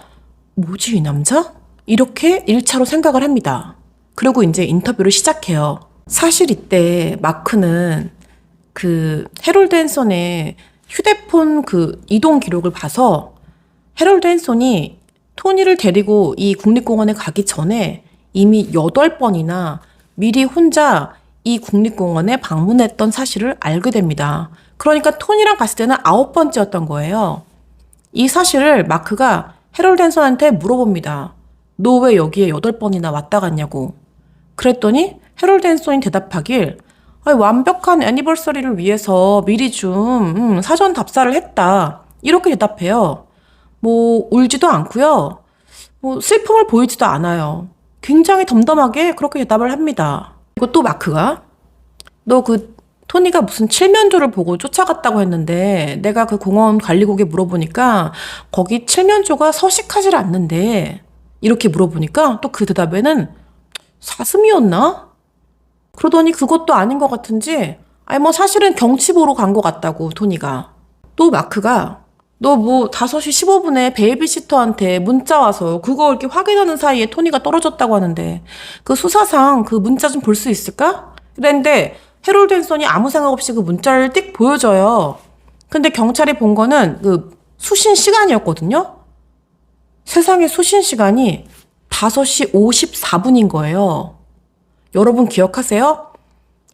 뭐지 이 남자? 이렇게 1차로 생각을 합니다. 그리고 이제 인터뷰를 시작해요. 사실 이때 마크는 그 해롤드 핸손의 휴대폰 그 이동 기록을 봐서 해롤드 핸손이 토니를 데리고 이 국립공원에 가기 전에 이미 8번이나 미리 혼자 이 국립공원에 방문했던 사실을 알게 됩니다. 그러니까 토니랑 갔을 때는 9번째였던 거예요. 이 사실을 마크가 해롤드 핸손한테 물어봅니다. 너 왜 여기에 8번이나 왔다 갔냐고. 그랬더니 해롤드 핸손이 대답하길 완벽한 애니버서리를 위해서 미리 좀 사전 답사를 했다. 이렇게 대답해요. 뭐 울지도 않고요. 뭐 슬픔을 보이지도 않아요. 굉장히 덤덤하게 그렇게 대답을 합니다. 그리고 또 마크가 너 그 토니가 무슨 칠면조를 보고 쫓아갔다고 했는데 내가 그 공원 관리국에 물어보니까 거기 칠면조가 서식하질 않는데 이렇게 물어보니까 또 그 대답에는 사슴이었나? 그러더니 그것도 아닌 것 같은지 뭐 사실은 경치 보러 간 것 같다고 토니가. 또 마크가 너 뭐 5시 15분에 베이비시터한테 문자 와서 그거 이렇게 확인하는 사이에 토니가 떨어졌다고 하는데 그 수사상 그 문자 좀 볼 수 있을까? 그랬는데 해롤드 핸손이 아무 생각 없이 그 문자를 띡 보여줘요. 근데 경찰이 본 거는 그 수신 시간이었거든요. 세상에 수신 시간이 5시 54분인 거예요. 여러분 기억하세요?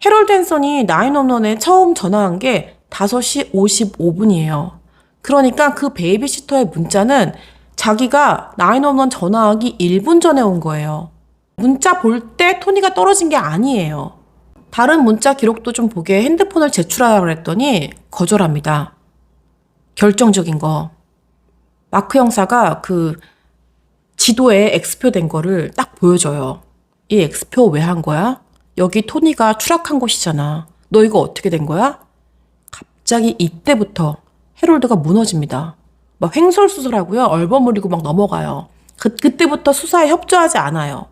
해롤드 핸손이 911에 처음 전화한 게 5시 55분이에요. 그러니까 그 베이비시터의 문자는 자기가 911 전화하기 1분 전에 온 거예요. 문자 볼 때 토니가 떨어진 게 아니에요. 다른 문자 기록도 좀 보게 핸드폰을 제출하라고 했더니 거절합니다. 결정적인 거. 마크 형사가 그 지도에 X표 된 거를 딱 보여줘요. 이 X표 왜 한 거야? 여기 토니가 추락한 곳이잖아. 너 이거 어떻게 된 거야? 갑자기 이때부터 해롤드가 무너집니다. 막 횡설수설하고요. 얼버무리고 막 넘어가요. 그때부터 수사에 협조하지 않아요.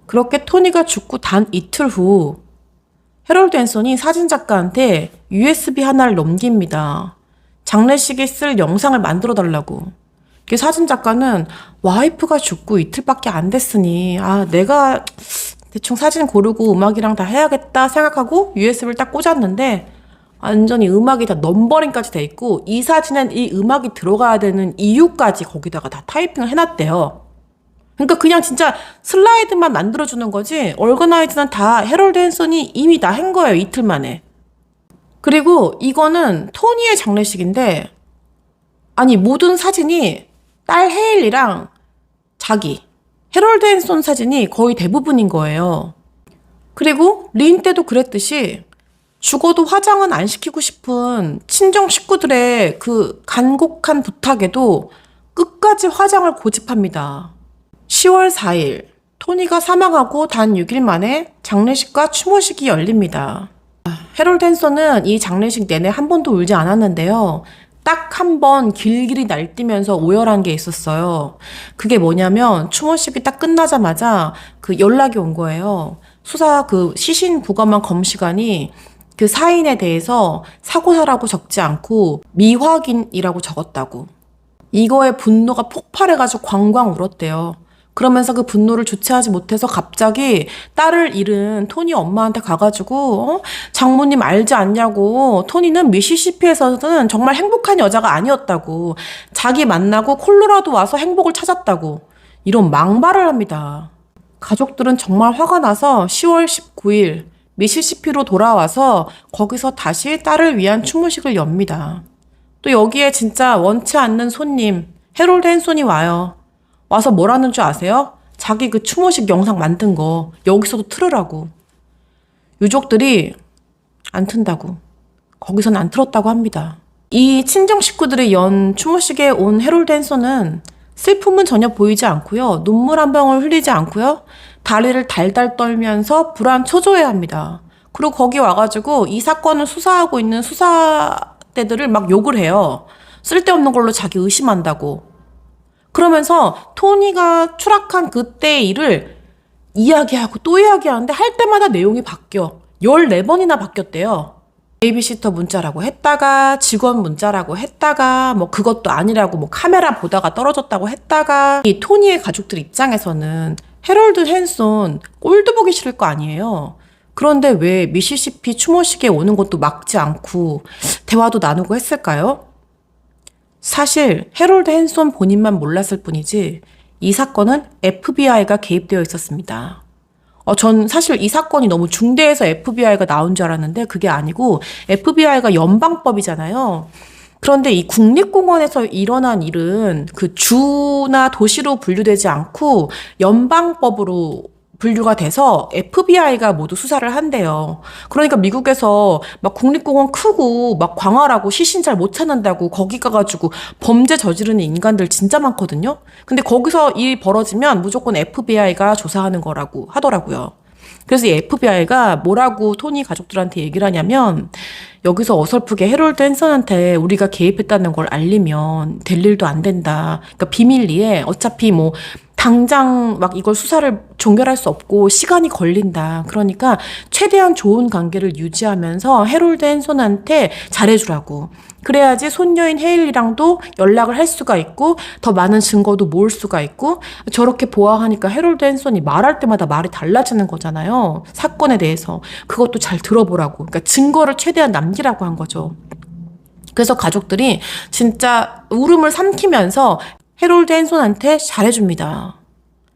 그렇게 토니가 죽고 단 이틀 후 해롤드 핸손이 사진작가한테 USB 하나를 넘깁니다. 장례식에 쓸 영상을 만들어 달라고. 사진작가는 와이프가 죽고 이틀밖에 안 됐으니 내가 대충 사진 고르고 음악이랑 다 해야겠다 생각하고 USB를 딱 꽂았는데 완전히 음악이 다 넘버링까지 돼 있고 이 사진엔 이 음악이 들어가야 되는 이유까지 거기다가 다 타이핑을 해놨대요. 그러니까 그냥 진짜 슬라이드만 만들어주는 거지 얼거나이즈는 다 해롤드 핸손이 이미 다 한 거예요. 이틀 만에. 그리고 이거는 토니의 장례식인데 모든 사진이 딸 헤일리랑 자기 해롤드 핸손 사진이 거의 대부분인 거예요. 그리고 린 때도 그랬듯이 죽어도 화장은 안 시키고 싶은 친정 식구들의 그 간곡한 부탁에도 끝까지 화장을 고집합니다. 10월 4일 토니가 사망하고 단 6일 만에 장례식과 추모식이 열립니다. 해롤드 핸손은 이 장례식 내내 한 번도 울지 않았는데요. 딱 한 번 길길이 날뛰면서 오열한 게 있었어요. 그게 뭐냐면 추모식이 딱 끝나자마자 그 연락이 온 거예요. 수사 그 시신 부검한 검시관이 그 사인에 대해서 사고사라고 적지 않고 미확인이라고 적었다고. 이거에 분노가 폭발해가지고 광광 울었대요. 그러면서 그 분노를 주체하지 못해서 갑자기 딸을 잃은 토니 엄마한테 가가지고 장모님 알지 않냐고, 토니는 미시시피에서는 정말 행복한 여자가 아니었다고, 자기 만나고 콜로라도 와서 행복을 찾았다고 이런 막말을 합니다. 가족들은 정말 화가 나서 10월 19일 미시시피로 돌아와서 거기서 다시 딸을 위한 추모식을 엽니다. 또 여기에 진짜 원치 않는 손님 해롤드 헨손이 와요. 와서 뭐라는 줄 아세요? 자기 그 추모식 영상 만든 거 여기서도 틀으라고. 유족들이 안 튼다고, 거기서는 안 틀었다고 합니다. 이 친정 식구들이 연 추모식에 온 해롤드 헨손은 슬픔은 전혀 보이지 않고요, 눈물 한 방울 흘리지 않고요, 다리를 달달 떨면서 불안 초조해합니다. 그리고 거기 와가지고 이 사건을 수사하고 있는 수사대들을 막 욕을 해요. 쓸데없는 걸로 자기 의심한다고. 그러면서 토니가 추락한 그때의 일을 이야기하고 또 이야기하는데 할 때마다 내용이 바뀌어. 14번이나 바뀌었대요. 베이비시터 문자라고 했다가, 직원 문자라고 했다가, 뭐 그것도 아니라고 뭐 카메라 보다가 떨어졌다고 했다가. 이 토니의 가족들 입장에서는 해롤드 헨손 꼴도 보기 싫을 거 아니에요. 그런데 왜 미시시피 추모식에 오는 것도 막지 않고 대화도 나누고 했을까요? 사실 해롤드 헨손 본인만 몰랐을 뿐이지 이 사건은 FBI가 개입되어 있었습니다. 전 사실 이 사건이 너무 중대해서 FBI가 나온 줄 알았는데 그게 아니고, FBI가 연방법이잖아요. 그런데 이 국립공원에서 일어난 일은 그 주나 도시로 분류되지 않고 연방법으로 분류가 돼서 FBI가 모두 수사를 한대요. 그러니까 미국에서 막 국립공원 크고 막 광활하고 시신 잘 못 찾는다고 거기 가가지고 범죄 저지르는 인간들 진짜 많거든요. 근데 거기서 일 벌어지면 무조건 FBI가 조사하는 거라고 하더라고요. 그래서 이 FBI가 뭐라고 토니 가족들한테 얘기를 하냐면, 여기서 어설프게 해롤드 헨슨한테 우리가 개입했다는 걸 알리면 될 일도 안 된다. 그러니까 비밀리에 어차피 뭐 당장 막 이걸 수사를 종결할 수 없고 시간이 걸린다. 그러니까 최대한 좋은 관계를 유지하면서 해롤드 헨손한테 잘해주라고. 그래야지 손녀인 헤일리랑도 연락을 할 수가 있고 더 많은 증거도 모을 수가 있고, 저렇게 보아하니까 해롤드 헨손이 말할 때마다 말이 달라지는 거잖아요. 사건에 대해서. 그것도 잘 들어보라고. 그러니까 증거를 최대한 남기라고 한 거죠. 그래서 가족들이 진짜 울음을 삼키면서 해롤드 헨손한테 잘해줍니다.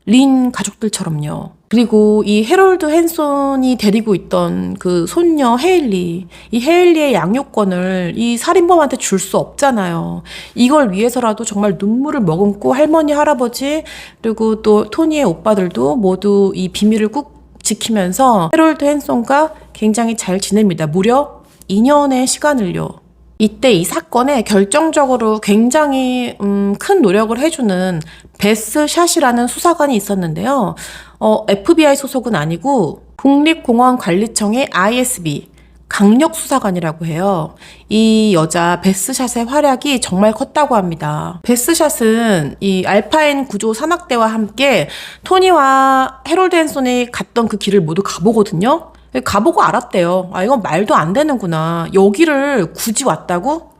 린 가족들처럼요. 그리고 이 해롤드 헨손이 데리고 있던 그 손녀 헤일리, 이 헤일리의 양육권을 이 살인범한테 줄 수 없잖아요. 이걸 위해서라도 정말 눈물을 머금고 할머니, 할아버지, 그리고 또 토니의 오빠들도 모두 이 비밀을 꾹 지키면서 해롤드 헨손과 굉장히 잘 지냅니다. 무려 2년의 시간을요. 이때 이 사건에 결정적으로 굉장히 큰 노력을 해주는 베스 샷이라는 수사관이 있었는데요. FBI 소속은 아니고 국립공원관리청의 ISB, 강력수사관이라고 해요. 이 여자 베스샷의 활약이 정말 컸다고 합니다. 베스샷은 이 알파인 구조 산악대와 함께 토니와 해롤드 헨손이 갔던 그 길을 모두 가보거든요. 가보고 알았대요. 아, 이건 말도 안 되는구나. 여기를 굳이 왔다고?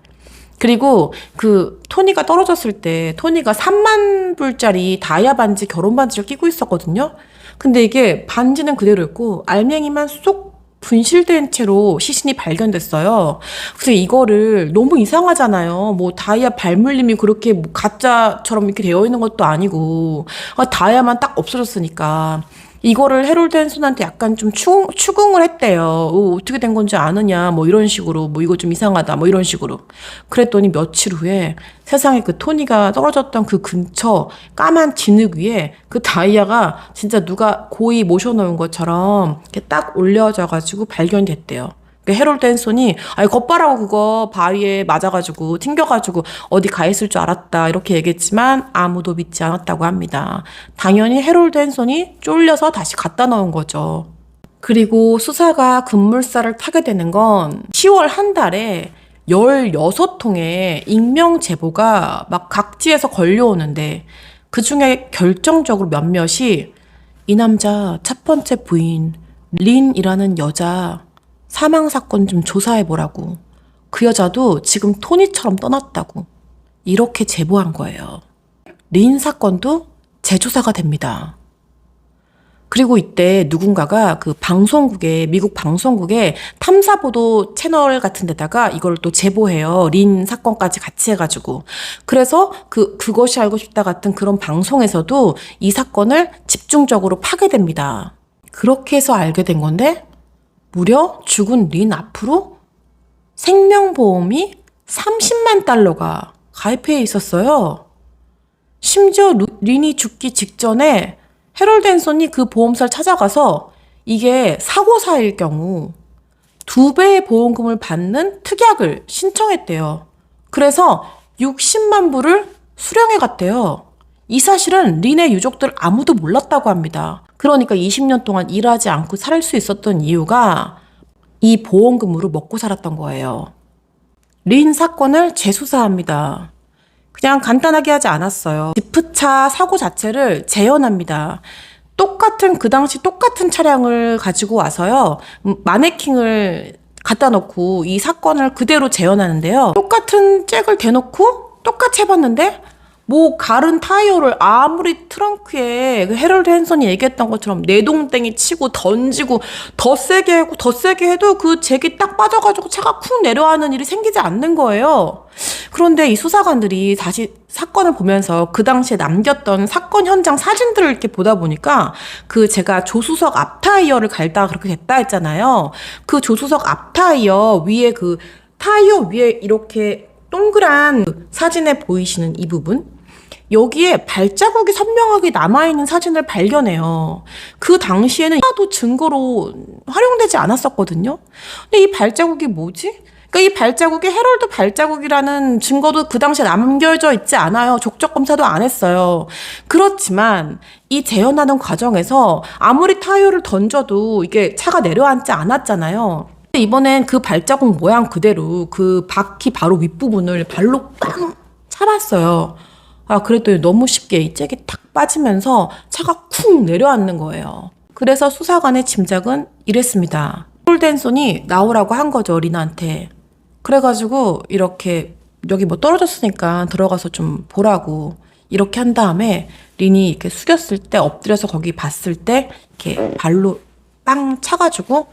그리고 그 토니가 떨어졌을 때 토니가 3만 불짜리 다이아 반지, 결혼 반지를 끼고 있었거든요. 근데 이게 반지는 그대로였고 알맹이만 쏙 분실된 채로 시신이 발견됐어요. 그래서 이거를 너무 이상하잖아요. 뭐 다이아 발물림이 그렇게 뭐 가짜처럼 이렇게 되어 있는 것도 아니고, 다이아만 딱 없어졌으니까 이거를 해롤드 헨손한테 약간 좀 추궁을 했대요. 어떻게 된 건지 아느냐, 뭐 이런 식으로, 뭐 이거 좀 이상하다, 뭐 이런 식으로. 그랬더니 며칠 후에 세상에 그 토니가 떨어졌던 그 근처 까만 진흙 위에 그 다이아가 진짜 누가 고이 모셔놓은 것처럼 이렇게 딱 올려져가지고 발견됐대요. 해롤드 헨손이 겉바라고 그거 바위에 맞아가지고 튕겨가지고 어디 가 있을 줄 알았다 이렇게 얘기했지만 아무도 믿지 않았다고 합니다. 당연히 해롤드 헨손이 쫄려서 다시 갖다 넣은 거죠. 그리고 수사가 급물살을 타게 되는 건 10월 한 달에 16통의 익명 제보가 막 각지에서 걸려오는데, 그 중에 결정적으로 몇몇이 이 남자 첫 번째 부인 린이라는 여자 사망사건 좀 조사해보라고, 그 여자도 지금 토니처럼 떠났다고 이렇게 제보한 거예요. 린 사건도 재조사가 됩니다. 그리고 이때 누군가가 그 방송국에, 미국 방송국에 탐사보도 채널 같은 데다가 이걸 또 제보해요. 린 사건까지 같이 해가지고. 그래서 그것이 알고 싶다 같은 그런 방송에서도 이 사건을 집중적으로 파괴됩니다. 그렇게 해서 알게 된 건데, 무려 죽은 린 앞으로 생명보험이 30만 달러가 가입해 있었어요. 심지어 린이 죽기 직전에 해럴드 앤손이 그 보험사를 찾아가서 이게 사고사일 경우 2배의 보험금을 받는 특약을 신청했대요. 그래서 60만 불을 수령해 갔대요. 이 사실은 린의 유족들 아무도 몰랐다고 합니다. 그러니까 20년 동안 일하지 않고 살 수 있었던 이유가 이 보험금으로 먹고 살았던 거예요. 린 사건을 재수사합니다. 그냥 간단하게 하지 않았어요. 지프차 사고 자체를 재현합니다. 그 당시 똑같은 차량을 가지고 와서요. 마네킹을 갖다 놓고 이 사건을 그대로 재현하는데요. 똑같은 잭을 대놓고 똑같이 해봤는데 뭐 가른 타이어를 아무리 트렁크에 그 해럴드 앤손이 얘기했던 것처럼 내동댕이 치고 던지고 더 세게 하고 더 세게 해도 그 잭이 딱 빠져가지고 차가 쿵 내려가는 일이 생기지 않는 거예요. 그런데 이 수사관들이 다시 사건을 보면서 그 당시에 남겼던 사건 현장 사진들을 이렇게 보다 보니까 제가 조수석 앞 타이어를 갈다가 그렇게 됐다 했잖아요. 그 조수석 앞 타이어 위에 타이어 위에 이렇게 동그란 사진에 보이시는 이 부분? 여기에 발자국이 선명하게 남아있는 사진을 발견해요. 그 당시에는 하나도 증거로 활용되지 않았었거든요. 근데 이 발자국이 뭐지? 그러니까 이 발자국이 해럴드 발자국이라는 증거도 그 당시에 남겨져 있지 않아요. 족적 검사도 안 했어요. 그렇지만 이 재현하는 과정에서 아무리 타이어를 던져도 이게 차가 내려앉지 않았잖아요. 이번엔 그 발자국 모양 그대로 그 바퀴 바로 윗부분을 발로 꽝 차봤어요. 그랬더니 너무 쉽게 이 잭이 탁 빠지면서 차가 쿵 내려앉는 거예요. 그래서 수사관의 짐작은 이랬습니다. 해럴드 앤손이 나오라고 한 거죠, 린한테. 그래가지고 이렇게 여기 뭐 떨어졌으니까 들어가서 좀 보라고 이렇게 한 다음에 린이 이렇게 숙였을 때 엎드려서 거기 봤을 때 이렇게 발로 빵 차가지고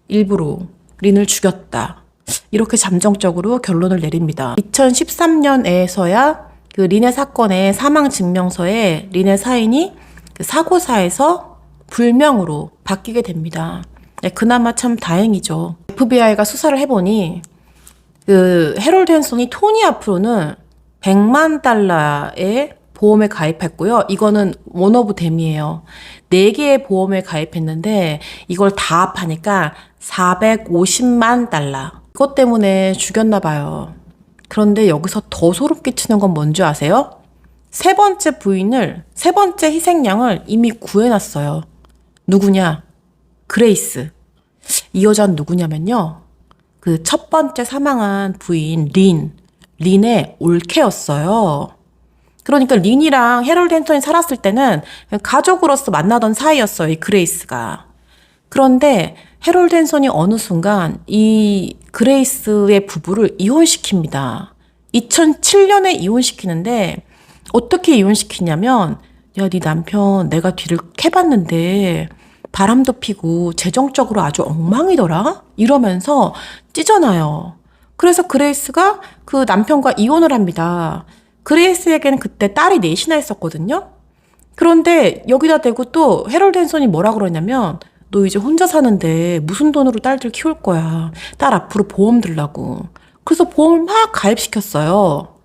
일부러 린을 죽였다. 이렇게 잠정적으로 결론을 내립니다. 2013년에서야 그 린의 사건의 사망 증명서에 린의 사인이 그 사고사에서 불명으로 바뀌게 됩니다. 네, 그나마 참 다행이죠. FBI가 수사를 해보니 그 해럴드 앤손이 토니 앞으로는 100만 달러의 보험에 가입했고요. 이거는 원 오브 댐이에요. 4개의 보험에 가입했는데 이걸 다 합하니까 450만 달러. 이것 때문에 죽였나 봐요. 그런데 여기서 더 소름 끼치는 건 뭔지 아세요? 세 번째 희생양을 이미 구해놨어요. 누구냐? 그레이스. 이 여자는 누구냐면요. 그 첫 번째 사망한 부인 린의 올케였어요. 그러니까 린이랑 해럴드 앤손이 살았을 때는 가족으로서 만나던 사이였어요, 이 그레이스가. 그런데 해럴드 앤손이 어느 순간 이 그레이스의 부부를 이혼시킵니다. 2007년에 이혼시키는데 어떻게 이혼시키냐면 야, 네 남편 내가 뒤를 캐봤는데 바람도 피고 재정적으로 아주 엉망이더라? 이러면서 찢어놔요. 그래서 그레이스가 그 남편과 이혼을 합니다. 그레이스에게는 그때 딸이 넷이나 있었거든요. 그런데 여기다 대고 또 해럴드 앤손이 뭐라 그러냐면 너 이제 혼자 사는데 무슨 돈으로 딸들 키울 거야. 딸 앞으로 보험 들라고. 그래서 보험을 막 가입시켰어요.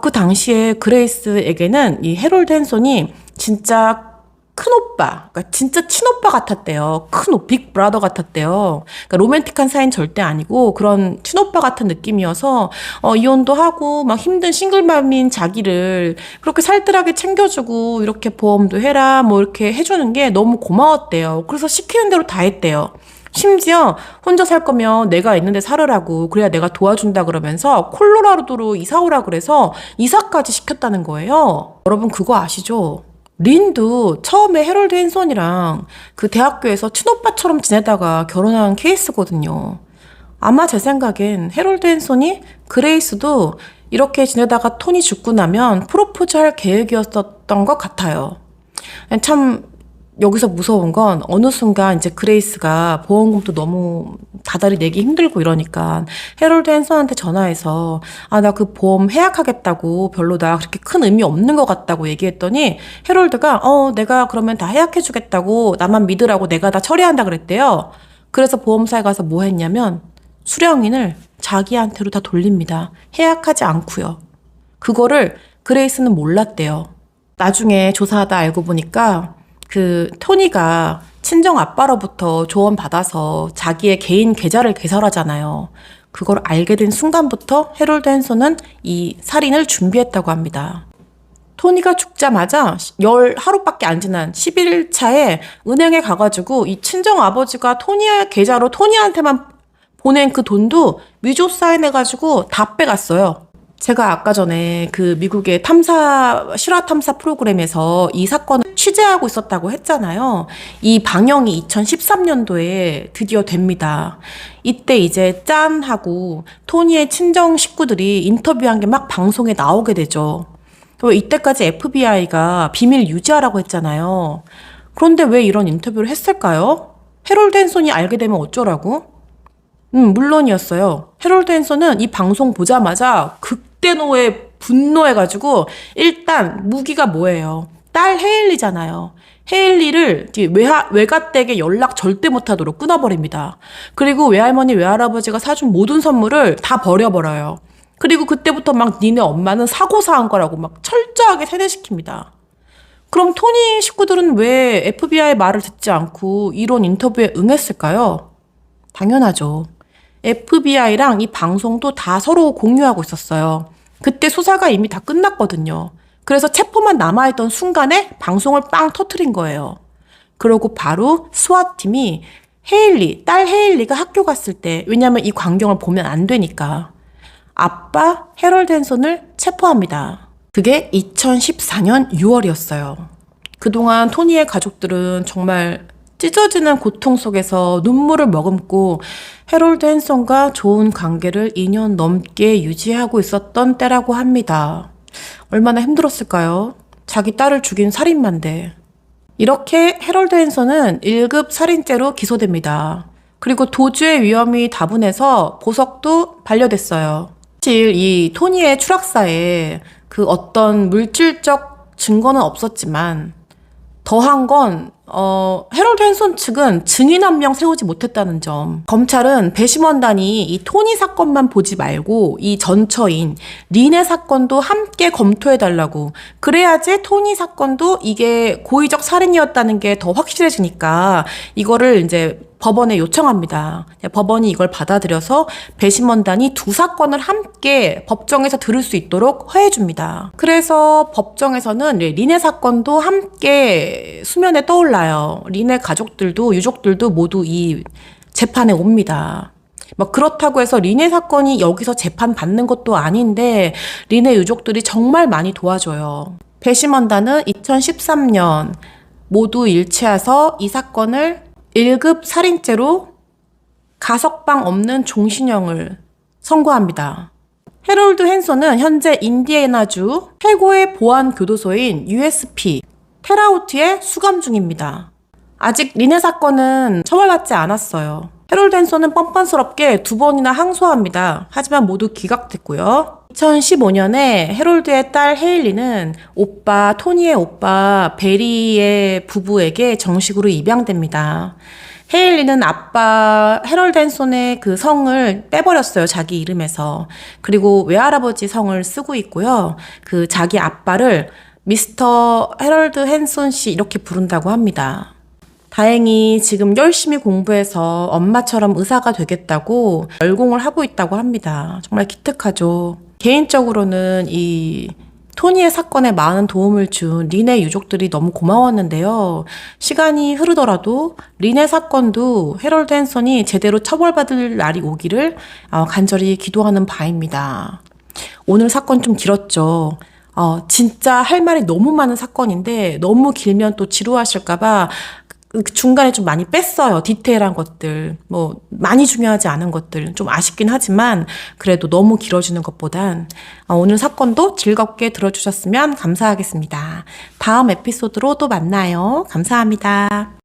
그 당시에 그레이스에게는 이 해럴드 앤손이 진짜 큰오빠, 그러니까 진짜 친오빠 같았대요. 빅 브라더 같았대요. 그러니까 로맨틱한 사이는 절대 아니고 그런 친오빠 같은 느낌이어서 이혼도 하고 막 힘든 싱글맘인 자기를 그렇게 살뜰하게 챙겨주고 이렇게 보험도 해라 뭐 이렇게 해주는 게 너무 고마웠대요. 그래서 시키는 대로 다 했대요. 심지어 혼자 살 거면 내가 있는데 살으라고 그래야 내가 도와준다 그러면서 콜로라도로 이사 오라 그래서 이사까지 시켰다는 거예요. 여러분 그거 아시죠? 린도 처음에 해럴드 앤손이랑 그 대학교에서 친오빠처럼 지내다가 결혼한 케이스거든요. 아마 제 생각엔 해럴드 앤손이 그레이스도 이렇게 지내다가 톤이 죽고 나면 프로포즈 할 계획이었었던 것 같아요. 참 여기서 무서운 건 어느 순간 이제 그레이스가 보험금도 너무 다달이 내기 힘들고 이러니까 해롤드 헨슨한테 전화해서 나 그 보험 해약하겠다고 별로다. 그렇게 큰 의미 없는 것 같다고 얘기했더니 해롤드가 내가 그러면 다 해약해주겠다고 나만 믿으라고 내가 다 처리한다 그랬대요. 그래서 보험사에 가서 뭐 했냐면 수령인을 자기한테로 다 돌립니다. 해약하지 않고요. 그거를 그레이스는 몰랐대요. 나중에 조사하다 알고 보니까 그 토니가 친정 아빠로부터 조언받아서 자기의 개인 계좌를 개설하잖아요. 그걸 알게 된 순간부터 해롤드 헨슨은 이 살인을 준비했다고 합니다. 토니가 죽자마자 하루밖에 안 지난 11일 차에 은행에 가가지고 이 친정 아버지가 토니의 계좌로 토니한테만 보낸 그 돈도 위조 사인해가지고 다 빼갔어요. 제가 아까 전에 그 미국의 실화 탐사 프로그램에서 이 사건을 취재하고 있었다고 했잖아요. 이 방영이 2013년도에 드디어 됩니다. 이때 이제 짠 하고 토니의 친정 식구들이 인터뷰한 게 막 방송에 나오게 되죠. 이때까지 FBI가 비밀 유지하라고 했잖아요. 그런데 왜 이런 인터뷰를 했을까요? 해롤드 헨슨이 알게 되면 어쩌라고? 물론이었어요. 해롤드 헨슨은 이 방송 보자마자 극대노에 분노해가지고 일단 무기가 뭐예요? 딸 헤일리잖아요. 헤일리를 외갓댁에 연락 절대 못하도록 끊어버립니다. 그리고 외할머니 외할아버지가 사준 모든 선물을 다 버려버려요. 그리고 그때부터 막 니네 엄마는 사고사한 거라고 막 철저하게 세뇌시킵니다. 그럼 토니 식구들은 왜 FBI 말을 듣지 않고 이런 인터뷰에 응했을까요? 당연하죠. FBI랑 이 방송도 다 서로 공유하고 있었어요. 그때 수사가 이미 다 끝났거든요. 그래서 체포만 남아있던 순간에 방송을 빵 터트린 거예요. 그러고 바로 스와팀이 딸 헤일리가 학교 갔을 때, 왜냐면 이 광경을 보면 안 되니까 아빠 해롤드 헨슨을 체포합니다. 그게 2014년 6월이었어요. 그동안 토니의 가족들은 정말 찢어지는 고통 속에서 눈물을 머금고 해롤드 헨슨과 좋은 관계를 2년 넘게 유지하고 있었던 때라고 합니다. 얼마나 힘들었을까요? 자기 딸을 죽인 살인마인데. 이렇게 해롤드 헨슨은 1급 살인죄로 기소됩니다. 그리고 도주의 위험이 다분해서 보석도 반려됐어요. 사실 이 토니의 추락사에 그 어떤 물질적 증거는 없었지만 더한 건 해롤드 헨슨 측은 증인 한 명 세우지 못했다는 점. 검찰은 배심원단이 이 토니 사건만 보지 말고 이 전처인 린의 사건도 함께 검토해달라고. 그래야지 토니 사건도 이게 고의적 살인이었다는 게 더 확실해지니까 이거를 이제 법원에 요청합니다. 법원이 이걸 받아들여서 배심원단이 두 사건을 함께 법정에서 들을 수 있도록 허해줍니다. 그래서 법정에서는 린의 사건도 함께 수면에 떠올라요. 린의 가족들도 유족들도 모두 이 재판에 옵니다. 그렇다고 해서 린의 사건이 여기서 재판 받는 것도 아닌데 린의 유족들이 정말 많이 도와줘요. 배심원단은 2013년 모두 일치해서 이 사건을 1급 살인죄로 가석방 없는 종신형을 선고합니다. 해롤드 헨슨은 현재 인디애나주 최고의 보안 교도소인 USP 테라우트에 수감 중입니다. 아직 린의 사건은 처벌받지 않았어요. 해롤드 헨슨은 뻔뻔스럽게 2번이나 항소합니다. 하지만 모두 기각됐고요. 2015년에 해롤드의 딸 헤일리는 토니의 오빠 베리의 부부에게 정식으로 입양됩니다. 헤일리는 아빠 해롤드 헨슨의 그 성을 빼버렸어요. 자기 이름에서. 그리고 외할아버지 성을 쓰고 있고요. 그 자기 아빠를 미스터 해롤드 헨슨 씨 이렇게 부른다고 합니다. 다행히 지금 열심히 공부해서 엄마처럼 의사가 되겠다고 열공을 하고 있다고 합니다. 정말 기특하죠. 개인적으로는 이 토니의 사건에 많은 도움을 준 린의 유족들이 너무 고마웠는데요. 시간이 흐르더라도 린의 사건도 해롤드 헨슨이 제대로 처벌받을 날이 오기를 간절히 기도하는 바입니다. 오늘 사건 좀 길었죠. 진짜 할 말이 너무 많은 사건인데 너무 길면 또 지루하실까봐 중간에 좀 많이 뺐어요. 디테일한 것들, 많이 중요하지 않은 것들 좀 아쉽긴 하지만 그래도 너무 길어지는 것보단 오늘 사건도 즐겁게 들어주셨으면 감사하겠습니다. 다음 에피소드로 또 만나요. 감사합니다.